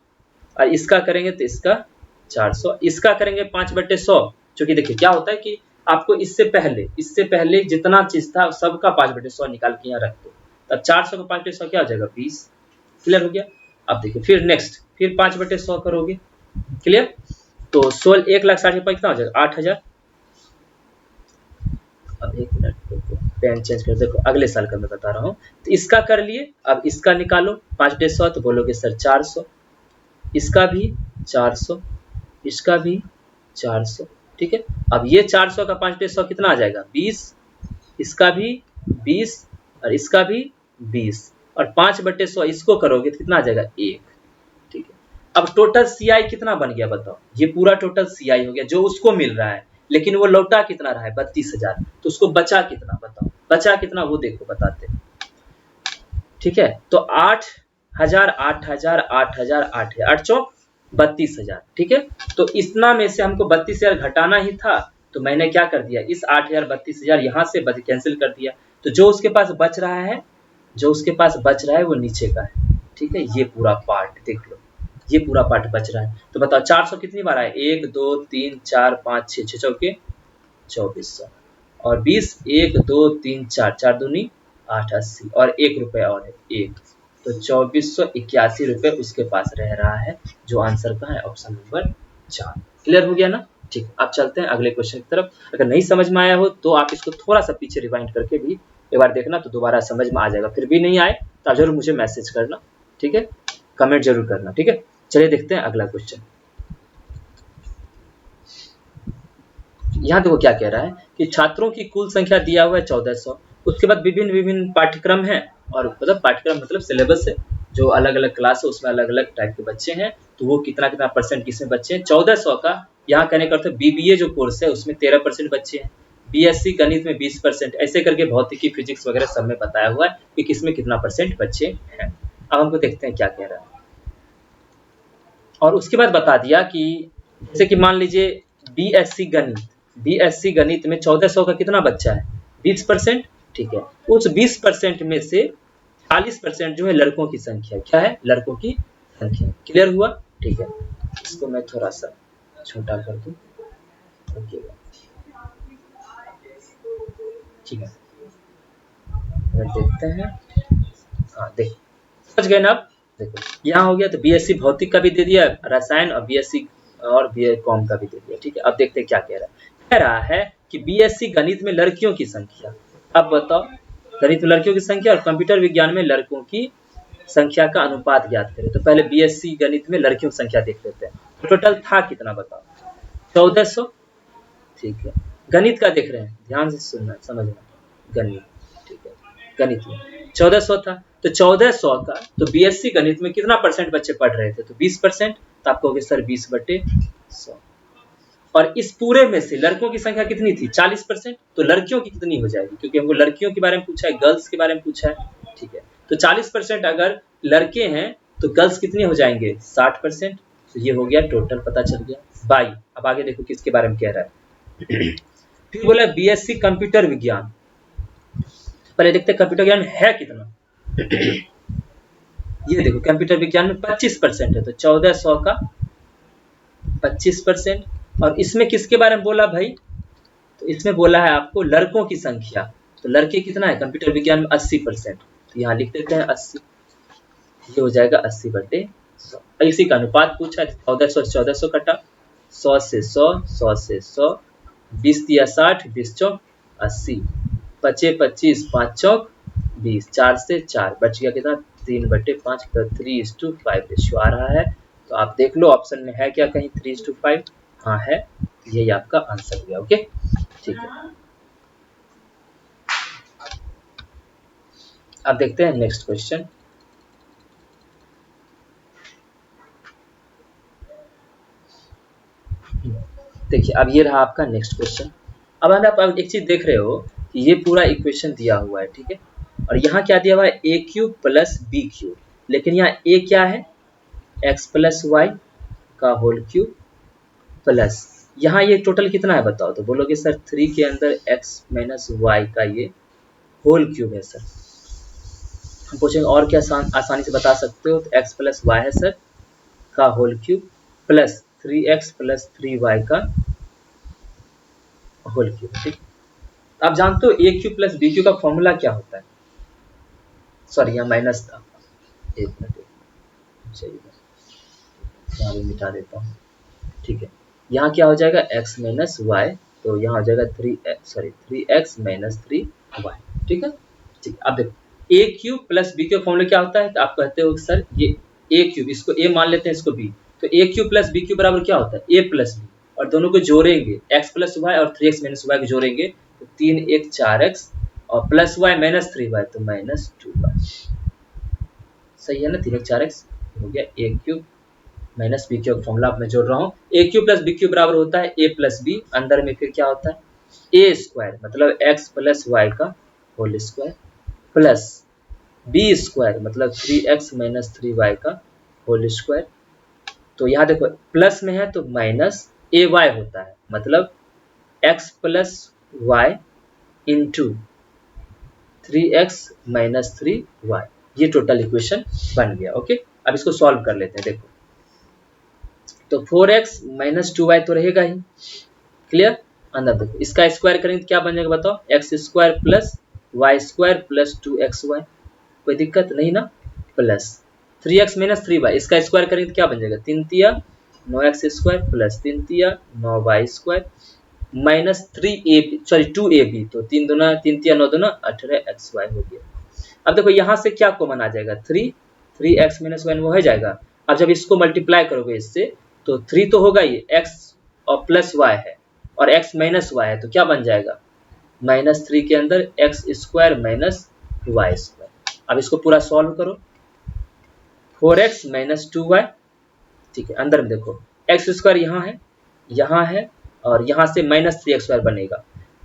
और इसका करेंगे तो इसका 400, इसका करेंगे 5/100, क्योंकि देखिए क्या होता है कि आपको इससे पहले जितना चीज था सबका 5/100 निकाल के यहाँ रख दो, तब 400 का 5/100 क्या हो जाएगा 20। क्लियर हो गया? अब देखिए फिर नेक्स्ट फिर 5/100 करोगे। क्लियर? तो 1,60,000 पर कितना हो जाएगा 8000। अब एक मिनट देखो, पेन चेंज कर, देखो अगले साल का मैं बता रहा हूँ। तो इसका कर लिए, अब इसका निकालो 5/100 तो बोलोगे सर 400, इसका भी 400, इसका भी 400। ठीक है। अब ये 400 का 5/100 कितना आ जाएगा 20, इसका भी 20 और इसका भी 20, और 5/100 इसको करोगे तो कितना आ जाएगा 1। ठीक है। अब टोटल सीआई कितना बन गया बताओ? ये पूरा टोटल सीआई हो गया जो उसको मिल रहा है, लेकिन वो लौटा कितना रहा है 32,000, तो उसको बचा कितना बताओ? बचा कितना वो देखो बताते। ठीक है। तो 8,000 8,000 8,000 8,000 8 चौक 32,000। ठीक है। तो इतना में से हमको 32,000 घटाना ही था, तो मैंने क्या कर दिया, इस 8,000 32,000 यहाँ से कैंसिल कर दिया। तो जो उसके पास बच रहा है, जो उसके पास बच रहा है वो नीचे का है। ठीक है। ये पूरा पार्ट देख लो, ये पूरा पार्ट बच रहा है। तो बताओ 400 कितनी बार आए, 1 2 3 4 5 6 6 चौके 2400, और 20 1 2 3 4 4 दूनी 8 80, और 1 रुपया और है 1, तो 2481 रुपये उसके पास रह रहा है, जो आंसर का है ऑप्शन नंबर 4। क्लियर हो गया ना? ठीक। अब चलते हैं अगले क्वेश्चन की तरफ। अगर नहीं समझ में आया हो तो आप इसको थोड़ा सा पीछे रिवाइंड करके भी एक बार देखना, तो दोबारा समझ में आ जाएगा। फिर भी नहीं आए तो जरूर मुझे मैसेज करना। ठीक है। कमेंट जरूर करना। ठीक है। चलिए देखते हैं अगला क्वेश्चन। यहाँ देखो क्या कह रहा है कि छात्रों की कुल संख्या दिया हुआ है 1400, उसके बाद विभिन्न पाठ्यक्रम हैं, और मतलब पाठ्यक्रम मतलब सिलेबस है, जो अलग अलग क्लास है उसमें अलग अलग टाइप के बच्चे हैं, तो वो कितना कितना परसेंट किसमें बच्चे हैं 1400 का। यहाँ कहने का अर्थ बीबीए जो कोर्स है उसमें 13% बच्चे हैं, बीएससी गणित में 20%, ऐसे करके भौतिकी फिजिक्स वगैरह सब में बताया हुआ है कि किसमें कितना परसेंट बच्चे हैं। अब हमको देखते हैं क्या कह रहा है। और उसके बाद बता दिया कि जैसे कि मान लीजिए बीएससी गणित में 1400 का कितना बच्चा है 20%। ठीक है। उस 20% में से 40% जो है लड़कों की संख्या, क्या है लड़कों की संख्या। क्लियर हुआ? ठीक है। इसको मैं थोड़ा सा छोटा कर दूं। ओके ठीक है, देखते हैं। हाँ देख समझ गए ना आप? देखो यहाँ हो गया, तो बीएससी भौतिक का भी दे दिया, रसायन, और बीएससी और बीए कॉम का भी दे दिया। ठीक है। अब देखते हैं क्या कह रहा है। कह रहा है कि बीएससी गणित में लड़कियों की संख्या, अब बताओ गणित में लड़कियों की संख्या और कंप्यूटर विज्ञान में लड़कों की संख्या का अनुपात ज्ञात करें। तो पहले बीएससी गणित में लड़कियों की संख्या देख लेते हैं। तो टोटल था कितना बताओ 1400। ठीक है। गणित का देख रहे हैं, ध्यान से सुनना समझना, गणित। ठीक है। गणित में 1400 था, तो 1400 का तो बीएससी गणित में कितना परसेंट बच्चे पढ़ रहे थे, तो 20%, तो आप कहोगे सर 20/100। और इस पूरे में से लड़कों की संख्या कितनी थी 40%, तो लड़कियों की कितनी हो जाएगी, क्योंकि हमको लड़कियों के बारे में पूछा है, गर्ल्स के बारे में पूछा है। ठीक है। तो 40% अगर लड़के हैं तो गर्ल्स कितने हो जाएंगे 60%। तो ये हो गया टोटल, पता चल गया बाई। अब आगे देखो किसके बारे में कह रहा है। फिर बोला बीएससी कंप्यूटर विज्ञान, पहले देखते हैं कंप्यूटर विज्ञान है कितना। ये देखो कंप्यूटर विज्ञान में 25% है, तो 1400 का 25%। और इसमें किसके बारे में बोला भाई, तो इसमें बोला है आपको लड़कों की संख्या, तो लड़के कितना है कंप्यूटर विज्ञान में 80%, तो यहाँ लिख देते हैं 80, ये हो जाएगा 80/100। इसी का अनुपात पूछा है, 1400 कटा 100 से 100, 100 से 100, 20 दिया 60, 20 चौक 80, बचे 25, 5 चौक 20, 4 से 4 बच गया कितना 3/5, तो 3:5 रेशियो आ रहा है। तो आप देख लो ऑप्शन में है क्या कहीं 3:5, हाँ है, यही आपका आंसर हुआ। ओके ठीक है। अब देखते हैं नेक्स्ट क्वेश्चन। देखिए अब ये रहा आपका नेक्स्ट क्वेश्चन। अब आप एक चीज देख रहे हो कि ये पूरा इक्वेशन दिया हुआ है, ठीक है, और यहाँ क्या दिया हुआ है a cube plus B cube, लेकिन यहाँ a क्या है x प्लस वाई का होल क्यूब, प्लस यहाँ ये टोटल कितना है बताओ, तो बोलोगे सर 3 के अंदर x माइनस वाई का ये होल क्यूब है सर। हम पूछेंगे और क्या आसानी से बता सकते हो, तो x प्लस वाई है सर का whole cube plus 3x plus 3y का होल क्यूब। ठीक, आप जानते हो A cube plus B cube का फॉर्मूला क्या होता है, सॉरी यहाँ माइनस था, एक मिनट चाहिए, यहाँ भी मिटा देता हूँ। ठीक है, यहाँ क्या हो जाएगा x माइनस वाई, तो यहाँ हो जाएगा 3x माइनस 3y। ठीक है, ठीक। अब देखो A cube plus B cube formula क्या होता है, तो आप कहते हो सर ये ए क्यूब, इसको ए मान लेते हैं, इसको बी, तो ए क्यूब प्लस बी क्यूब बराबर क्या होता है, ए प्लस बी, और दोनों को जोड़ेंगे x प्लस वाई और 3x माइनस वाई को जोड़ेंगे तो 3 1 4x और प्लस वाई माइनस 3y तो माइनस 2y। सही है ना, 3 1 4x हो गया A cube minus B cube formula मैं जोड़ रहा हूँ। A cube plus B cube बराबर होता है ए प्लस बी, अंदर में फिर क्या होता है ए स्क्वायर मतलब x प्लस वाई का whole square plus B square मतलब 3x माइनस 3y का होल स्क्वायर। तो यहाँ देखो प्लस में है तो माइनस ए वाई होता है, मतलब x plus y into 3x minus 3y, ये टोटल इक्वेशन बन गया। ओके, अब इसको सॉल्व कर लेते हैं। देखो तो 4x माइनस 2y तो रहेगा ही, क्लियर। अंदर देखो इसका स्क्वायर करेंगे तो क्या बन जाएगा बताओ, x square plus y square plus 2xy, कोई दिक्कत नहीं ना, प्लस 3x माइनस 3y, इसका स्क्वायर करेंगे तो क्या बन जाएगा, 3 तिया 9x स्क्वायर प्लस 3 तिया 9y स्क्वायर माइनस 2ab, तो 3 दूना 3 तिया 9 दूना 18xy हो गया। अब देखो यहाँ से क्या कॉमन आ जाएगा, 3x माइनस 1 वो हो जाएगा। अब जब इसको मल्टीप्लाई करोगे इससे तो 3 तो होगा ही, x और प्लस y है और x माइनस y है, तो क्या बन जाएगा माइनस 3 के अंदर x square minus y square. अब इसको पूरा सॉल्व करो, 4x माइनस 2y, ठीक है। अंदर में देखो x स्क्वायर यहाँ है और यहाँ से माइनस 3x स्क्वायर बनेगा,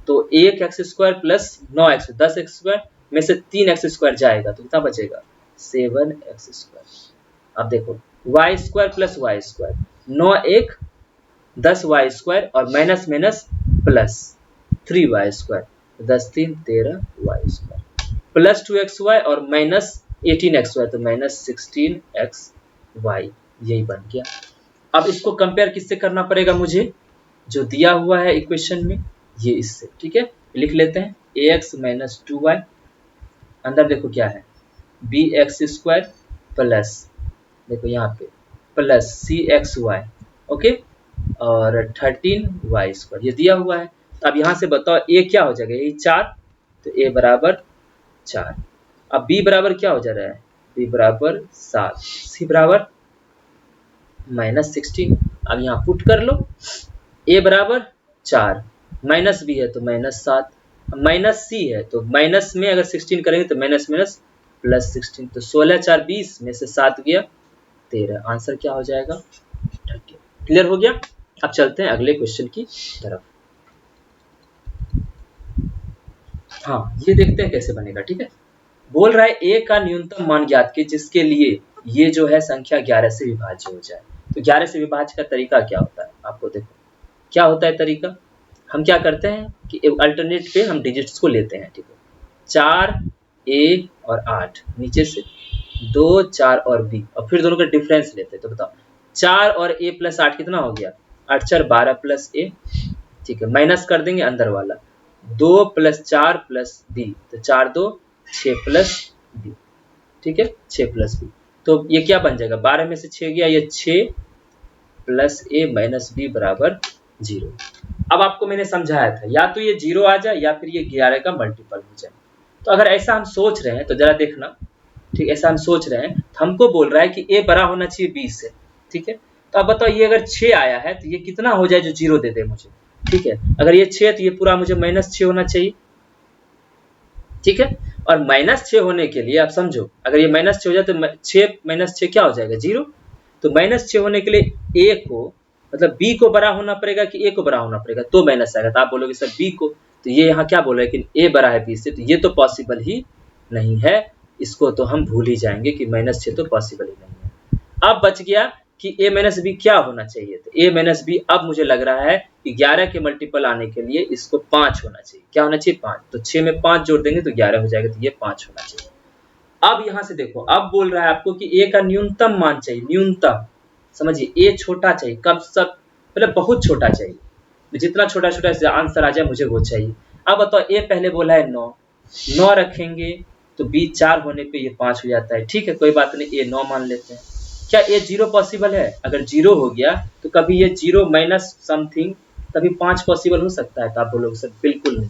तो 1x square plus 9x 10x square में से 3x स्क्वायर जाएगा तो कितना बचेगा 7x स्क्वायर। अब देखो y square plus y square 9 1 10y square और minus minus plus 3y square 10 3 13y square plus 2xy और माइनस 18xy तो माइनस 16xy, यही बन गया। अब इसको कंपेयर किससे करना पड़ेगा मुझे, जो दिया हुआ है इक्वेशन में ये इससे, ठीक है। लिख लेते हैं ax माइनस 2y, अंदर देखो क्या है bx स्क्वायर प्लस देखो यहाँ पे प्लस cxy, ओके, और 13y स्क्वायर ये दिया हुआ है। अब यहाँ से बताओ a क्या हो जाएगा, यही 4, तो a बराबर 4। अब b बराबर क्या हो जा रहा है, b बराबर 7, c बराबर माइनस 16। अब यहाँ पुट कर लो, a बराबर 4 माइनस b है तो माइनस 7, माइनस c है तो माइनस में अगर 16 करेंगे तो माइनस माइनस प्लस 16, तो 16 4 20 में से 7 गया 13, आंसर क्या हो जाएगा 30। क्लियर हो गया। अब चलते हैं अगले क्वेश्चन की तरफ। हाँ ये देखते हैं कैसे बनेगा, ठीक है। बोल रहा है a का न्यूनतम मान ज्ञात कीजिए जिसके लिए ये जो है संख्या 11 से विभाज्य हो जाए। तो 11 से विभाज्य का तरीका क्या होता है, आपको देखो क्या होता है तरीका। हम क्या करते हैं कि अल्टरनेट पे हम डिजिट्स को लेते हैं, ठीक है। 4 a और 8 नीचे से 2 4 और b और फिर दोनों का डिफरेंस लेते हैं। तो बताओ 4 और a प्लस 8 कितना हो गया, 8 4 12 प्लस a, ठीक है। माइनस कर देंगे अंदर वाला 2 प्लस 4 प्लस b, तो 4 2 6 प्लस b, ठीक है, 6 प्लस b। तो ये क्या बन जाएगा, 12 में से 6 गया, ये 6 प्लस a माइनस b बराबर 0। अब आपको मैंने समझाया था या तो ये 0 आ जाए या फिर ये 11 का मल्टीपल हो जाए। तो अगर ऐसा हम सोच रहे हैं तो जरा देखना, ठीक, ऐसा हम सोच रहे हैं तो हमको बोल रहा है कि a बड़ा होना चाहिए b से, ठीक है। तो अब बताओ ये अगर 6 आया है तो ये कितना हो जाए जो 0 दे दे मुझे, ठीक है। अगर ये 6 तो ये पूरा मुझे माइनस 6 होना चाहिए, ठीक है। और माइनस 6 होने के लिए आप समझो, अगर ये माइनस 6 हो जाए तो 6 माइनस 6 क्या हो जाएगा 0। तो माइनस 6 होने के लिए a को मतलब b को बड़ा होना पड़ेगा कि a को बड़ा होना पड़ेगा, तो माइनस आएगा। तो आप बोलोगे सर b को, तो ये यहाँ क्या बोल रहा है कि a बड़ा है b से, तो ये तो पॉसिबल ही नहीं है, इसको तो हम भूल ही जाएंगे कि माइनस 6 तो पॉसिबल ही नहीं है। अब बच गया कि a माइनस बी क्या होना चाहिए, तो a माइनस बी अब मुझे लग रहा है कि 11 के मल्टीपल आने के लिए इसको 5 होना चाहिए। क्या होना चाहिए? 5। तो 6 में 5 जोड़ देंगे तो 11 हो जाएगा, तो ये 5 होना चाहिए। अब यहाँ से देखो, अब बोल रहा है आपको कि a का न्यूनतम मान चाहिए, न्यूनतम समझिए, a छोटा चाहिए, कब सब मतलब बहुत छोटा चाहिए, जितना छोटा छोटा आंसर आ जाए मुझे वो चाहिए। अब बताओ, a पहले बोला है 9, 9 रखेंगे तो b 4 होने पे ये 5 हो जाता है। ठीक है, कोई बात नहीं, a 9 मान लेते हैं। क्या ये 0 पॉसिबल है? अगर 0 हो गया तो कभी ये 0 माइनस समथिंग कभी 5 पॉसिबल हो सकता है? तो आप बोलोगे सर बिल्कुल नहीं,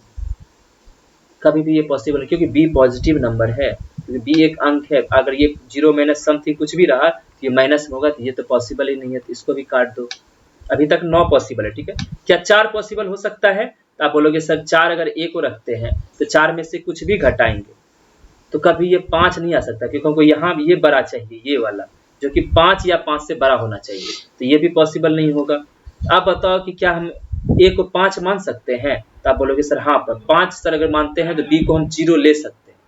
कभी भी ये पॉसिबल नहीं, क्योंकि b पॉजिटिव नंबर है, क्योंकि b एक अंक है। अगर ये 0 माइनस समथिंग कुछ भी रहा तो ये माइनस में होगा, तो ये तो पॉसिबल ही नहीं है, तो इसको भी काट दो। अभी तक 9 पॉसिबल है। ठीक है, क्या 4 पॉसिबल हो सकता है? तो आप बोलोगे सर 4 अगर a को रखते हैं तो 4 में से कुछ भी घटाएंगे तो कभी ये 5 नहीं आ सकता, क्योंकि हमको यहाँ ये बड़ा चाहिए, ये वाला जो कि 5 या 5 से बड़ा होना चाहिए, तो ये भी पॉसिबल नहीं होगा। आप बताओ कि क्या हम a को 5 मान सकते हैं? तो आप बोलोगे सर हाँ, पर 5 सर अगर मानते हैं तो b को हम 0 ले सकते हैं,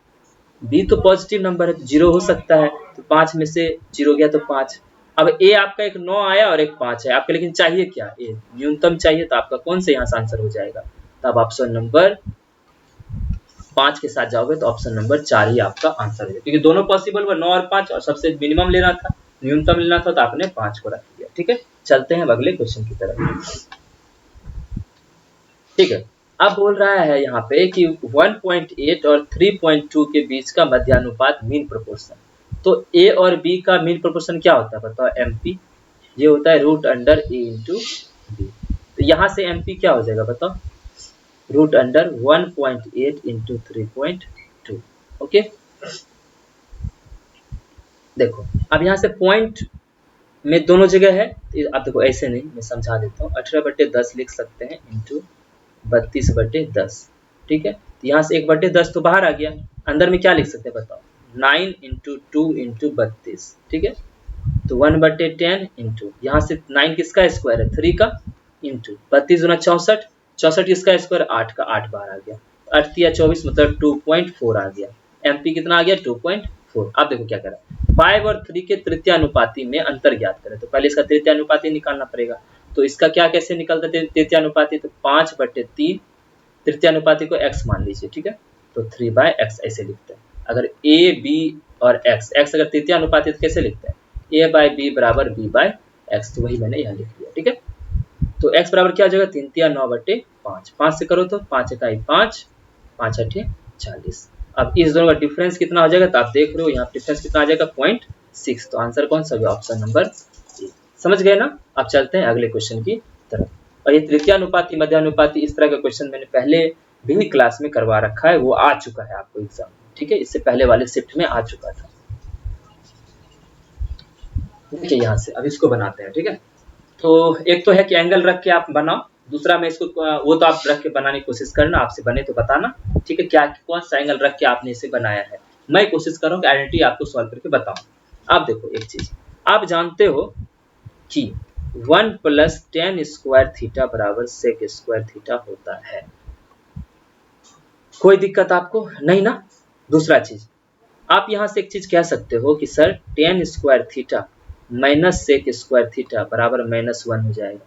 b तो पॉजिटिव नंबर है तो 0 हो सकता है, तो 5 में से 0 गया तो 5। अब a आपका एक 9 आया और एक 5 है आपका, लेकिन चाहिए क्या? a न्यूनतम चाहिए, तो आपका कौन सा यहाँ से आंसर हो जाएगा? तो आप ऑप्शन नंबर 5 के साथ जाओगे तो ऑप्शन नंबर 4 ही आपका आंसर है, क्योंकि दोनों पॉसिबल हुआ 9 और 5, और सबसे मिनिमम लेना था, न्यूनतम लेना था, तो आपने 5 को रख दिया। ठीक है, चलते हैं अगले क्वेश्चन की तरफ। ठीक है, अब बोल रहा है यहाँ पे कि 1.8 और 3.2 के बीच का मध्यानुपात मीन प्रोपोर्शन। तो a और b का मीन प्रोपोर्शन क्या होता है बताओ? mp, ये होता है root under a into b. तो यहाँ से mp क्या हो जाएगा बताओ? Root under 1.8 into 3.2। ओके, देखो अब यहाँ से पॉइंट में दोनों जगह है, अब देखो ऐसे नहीं, मैं समझा देता हूँ। 18/10 लिख सकते हैं इंटू 32/10। ठीक है, तो यहाँ से 1/10 तो बाहर आ गया, अंदर में क्या लिख सकते हैं बताओ? 9 इंटू 2 इंटू 32। ठीक है, तो 1/10 इंटू यहाँ से 9 किसका स्क्वायर है? 3 का, इंटू 32 गुना 64, 64 किसका स्क्वायर? 8 का, 8 बाहर आ गया, 8 या 24 मतलब 2.4 आ गया। एमपी कितना आ गया? 2.4। अब देखो क्या करें, 5 और 3 के तृतीयानुपाती में अंतर ज्ञात करें, तो पहले इसका तृतीयानुपाती निकालना पड़ेगा। तो इसका क्या कैसे निकलता है तृतीयानुपाती? तो 5/3 तृतीयानुपाती को x मान लीजिए। ठीक है, तो 3/x ऐसे लिखते हैं। अगर a b और x अगर तृतीयानुपाती तो कैसे लिखते हैं? a/b बराबर b/x, तो वही मैंने यहाँ लिख दिया। ठीक है, तो x बराबर क्या हो जाएगा? 3 तिया 9/5, 5 से करो तो 5 इकाई 5, 5 अठे 40। अब इस दोनों का डिफरेंस कितना हो जाएगा? तो आप देख रहे हो यहाँ डिफरेंस कितना आ जाएगा? 0.6। तो आंसर कौन सा होगा? Option number A. समझ गए ना? अब चलते हैं अगले क्वेश्चन की तरफ। और ये तृतीयानुपाती मध्यानुपाती इस तरह का क्वेश्चन मैंने पहले भी क्लास में करवा रखा है, वो आ चुका है आपको एग्जाम में। ठीक है, इससे पहले वाले शिफ्ट में आ चुका था। देखिए यहाँ से अब इसको बनाते हैं। ठीक है, तो एक तो है कि एंगल रख के आप बनाओ, दूसरा मैं इसको वो तो आप रख के बनाने की कोशिश करना, आपसे बने तो बताना। ठीक है, क्या कौन सा एंगल रख के आपने इसे बनाया है, मैं कोशिश कर रहा हूँ कि आइडेंटिटी आपको सॉल्व करके बताऊं। आप देखो एक चीज, आप जानते हो कि 1 + tan स्क्वायर थीटा बराबर sec स्क्वायर थीटा होता है। कोई दिक्कत आपको नहीं ना? दूसरा चीज, आप यहाँ से एक चीज कह सकते हो कि sir tan square theta minus sec square theta बराबर -1 हो जाएगा।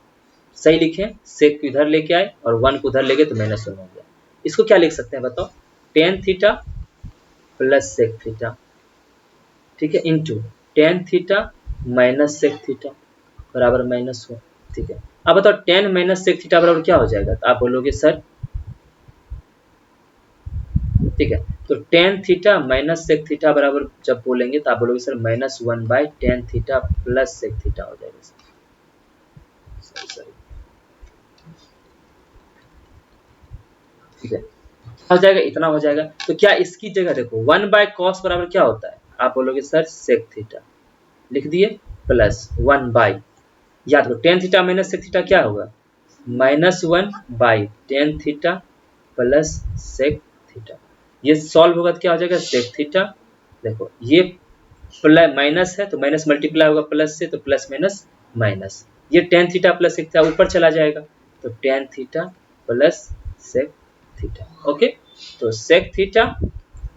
सही लिखें, sec को इधर लेके आए और 1 को उधर ले गए तो -1 हो गया। इसको क्या लिख सकते हैं बताओ? tan theta plus sec theta, ठीक है, into tan theta minus sec theta बराबर -1। ठीक है, अब बताओ tan माइनस sec थीटा बराबर क्या हो जाएगा? तो आप बोलोगे सर, ठीक है, तो tan theta minus sec theta बराबर जब बोलेंगे तो आप बोलोगे sir -1/tan theta plus sec theta हो जाएगा। सॉरी, ठीक है, हो जाएगा, इतना हो जाएगा। तो क्या इसकी जगह देखो 1/cos बराबर क्या होता है? आप बोलोगे सर sec थीटा, लिख दिए, प्लस 1/, याद करो tan theta minus sec theta क्या होगा? -1/tan theta plus sec theta. ये सॉल्व होगा तो क्या हो जाएगा? sec थीटा, देखो ये प्लस माइनस है तो माइनस मल्टीप्लाई होगा प्लस से, तो प्लस माइनस माइनस, ये tan theta plus sec theta ऊपर चला जाएगा, तो tan theta plus sec theta. Okay, तो sec theta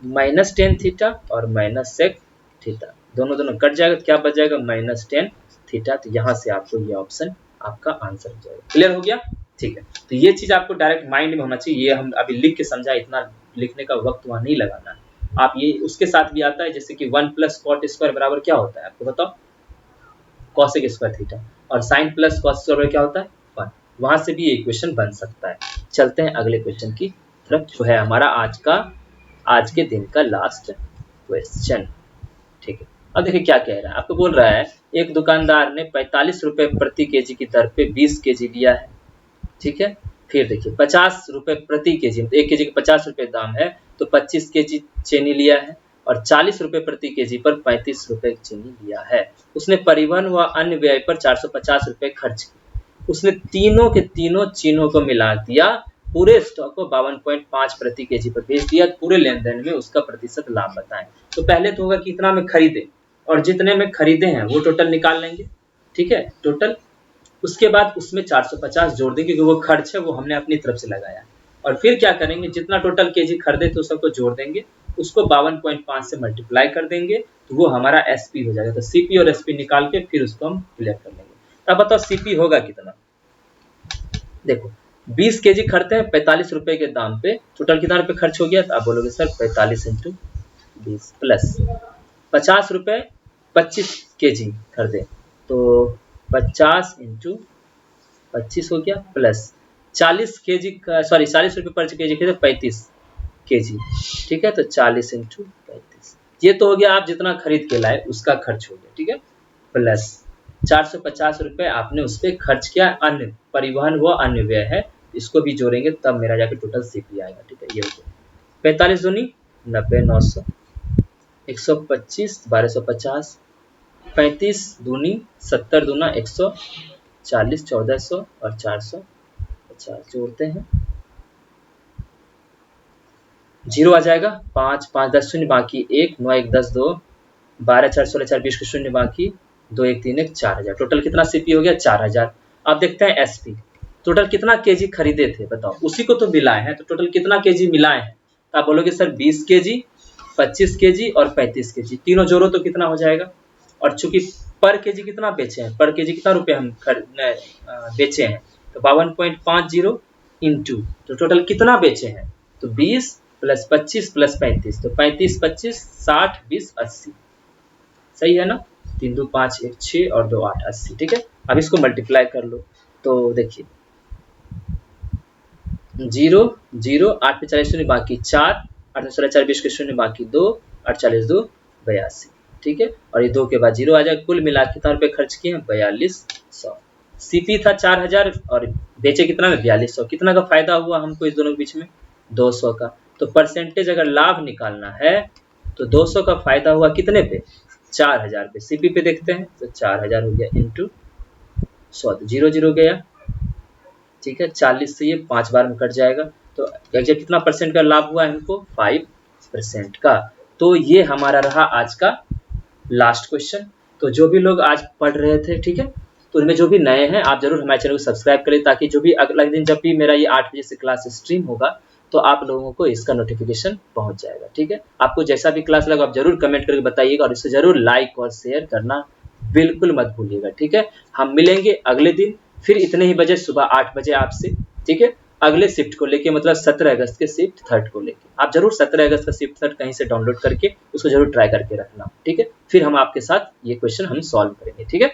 minus tan theta और माइनस sec थीटा, दोनों कट जाएगा तो क्या बच जाएगा? -tan theta. तो यहाँ से आपको ये ऑप्शन आपका आंसर हो जाएगा। क्लियर हो गया? ठीक है, तो ये चीज आपको डायरेक्ट माइंड में होना चाहिए। ये हम अभी लिख के समझा, इतना लिखने का वक्त वहाँ नहीं लगाना है। आप ये उसके साथ भी आता है, जैसे कि 1 + cot स्क्वायर बराबर क्या होता है आपको बताओ? cosec square theta. और sin + cos स्क्वायर क्या होता है? 1। वहां से भी इक्वेशन बन सकता है। चलते हैं अगले क्वेश्चन की तरफ, जो है हमारा आज के दिन का लास्ट क्वेश्चन। ठीक है, अब देखिए क्या कह रहा है। आपको बोल रहा है एक दुकानदार ने 45 रुपए प्रति केजी की दर पे 20 केजी लिया है। ठीक है, फिर देखिए 50 रुपए प्रति केजी, मतलब 1 केजी के 50 रुपए दाम है, तो 25 केजी चीनी लिया है। और 40 रुपए प्रति केजी पर 35 रुपए चीनी लिया है। उसने परिवहन व अन्य व्यय पर 450 रुपए खर्च किए। उसने तीनों के तीनों चीनों को मिला दिया, पूरे स्टॉक को 52.5 प्रति केजी पर बेच दिया। पूरे लेन देन में उसका प्रतिशत लाभ बताएं। तो पहले तो होगा कितना में खरीदे, और जितने में खरीदे हैं वो टोटल निकाल लेंगे। ठीक है, टोटल। उसके बाद उसमें 450 जोड़ देंगे, क्योंकि वो खर्च है वो हमने अपनी तरफ से लगाया। और फिर क्या करेंगे, जितना टोटल केजी खरीदे तो सबको जोड़ देंगे, उसको 52.5 से मल्टीप्लाई कर देंगे, तो वो हमारा एसपी हो जाएगा। तो सीपी और एसपी निकाल के फिर उसको हम क्लियर कर लेंगे। अब बताओ सीपी होगा कितना? देखो 20 केजी खरीदते हैं 45 रुपए के दाम पे, टोटल कितना रुपए खर्च हो गया? तो आप बोलोगे सर 45 × 20 प्लस 50 रुपए 25 केजी खरीदे, तो 50 × 25 हो गया, प्लस 40 केजी का, सॉरी 40 रुपए पर केजी खरीदे 35 केजी। ठीक है, तो 40 × 35, ये तो हो गया आप जितना खरीद के लाए उसका खर्च हो गया। ठीक है, प्लस 450 रुपए आपने उस पर खर्च किया, अन्य परिवहन व अन्य व्यय है, इसको भी जोड़ेंगे तब मेरा जाके टोटल सीपी आएगा। ठीक है, ये हो गया 45 दूनी 90, 900, 125, 1250, 35 दूनी 70 दूना 140, 1400 और 450 जोड़ते हैं, 0 आ जाएगा। 5 5 10 शून्य बाकी 1, 9 1 10 2, 12 4 16 4 20 शून्य बाकी 2 1 3 1, 4000। टोटल कितना सीपी हो गया? 4000। अब देखते हैं एसपी, टोटल कितना केजी खरीदे थे बताओ, उसी को तो मिलाए हैं, तो टोटल कितना केजी मिलाए हैं? तो आप बोलोगे सर 20 केजी, 25 केजी और 35 केजी, तीनों जोड़ो तो कितना हो जाएगा? और चूंकि पर केजी कितना बेचे हैं, पर केजी कितना रुपए हम बेचे हैं, तो 52.50 इंटू, तो टोटल कितना बेचे हैं? तो 20 + 25 + 35, तो 35 25 60 20 80, सही है ना? 3 2 5 1 6 और 2 8, 80। ठीक है, अब इसको मल्टीप्लाई कर लो, तो देखिए 0 0, 8 पे 40 शून्य बाकी 4, 8 में 16 4 20 के शून्य बाकी 2, 48 2 82। ठीक है, और ये 2 के बाद 0 आ जाएगा। कुल मिला कितना रुपए खर्च किए हैं? 4200। सीपी था 4000 और बेचे कितना में? 4200। कितना का फायदा हुआ हमको इस दोनों के बीच में? 200 का। तो परसेंटेज अगर लाभ निकालना है तो 200 का फायदा हुआ कितने पे? 4000 पे। सीपी पे देखते हैं, तो 4000 हो गया इंटू 100, 0 0 गया। ठीक है, 40 से ये 5 बार में कट जाएगा, तो एग्जैक्ट कितना परसेंट का लाभ हुआ है हमको? 5% का। तो ये हमारा रहा आज का लास्ट क्वेश्चन। तो जो भी लोग आज पढ़ रहे थे, ठीक है, तो उनमें जो भी नए हैं आप जरूर हमारे चैनल को सब्सक्राइब करें, ताकि जो भी अगला दिन जब भी मेरा ये 8 बजे से क्लास स्ट्रीम होगा तो आप लोगों को इसका नोटिफिकेशन पहुंच जाएगा। ठीक है, आपको जैसा भी क्लास लगा आप जरूर कमेंट करके बताइएगा, और इसे जरूर लाइक और शेयर करना बिल्कुल मत भूलिएगा। ठीक है, हम मिलेंगे अगले दिन फिर इतने ही बजे, सुबह 8 बजे आपसे। ठीक है, अगले शिफ्ट को लेके, मतलब 17 अगस्त के शिफ्ट 3 को लेके। आप जरूर 17 अगस्त का शिफ्ट 3 कहीं से डाउनलोड करके उसको जरूर ट्राई करके रखना। ठीक है, फिर हम आपके साथ ये क्वेश्चन हम सॉल्व करेंगे। ठीक है,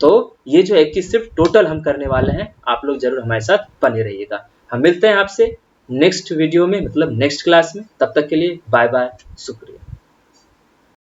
तो ये जो 21 शिफ्ट टोटल हम करने वाले हैं, आप लोग जरूर हमारे साथ बने रहिएगा। हम मिलते हैं आपसे नेक्स्ट वीडियो में, मतलब नेक्स्ट क्लास में। तब तक के लिए बाय बाय, शुक्रिया।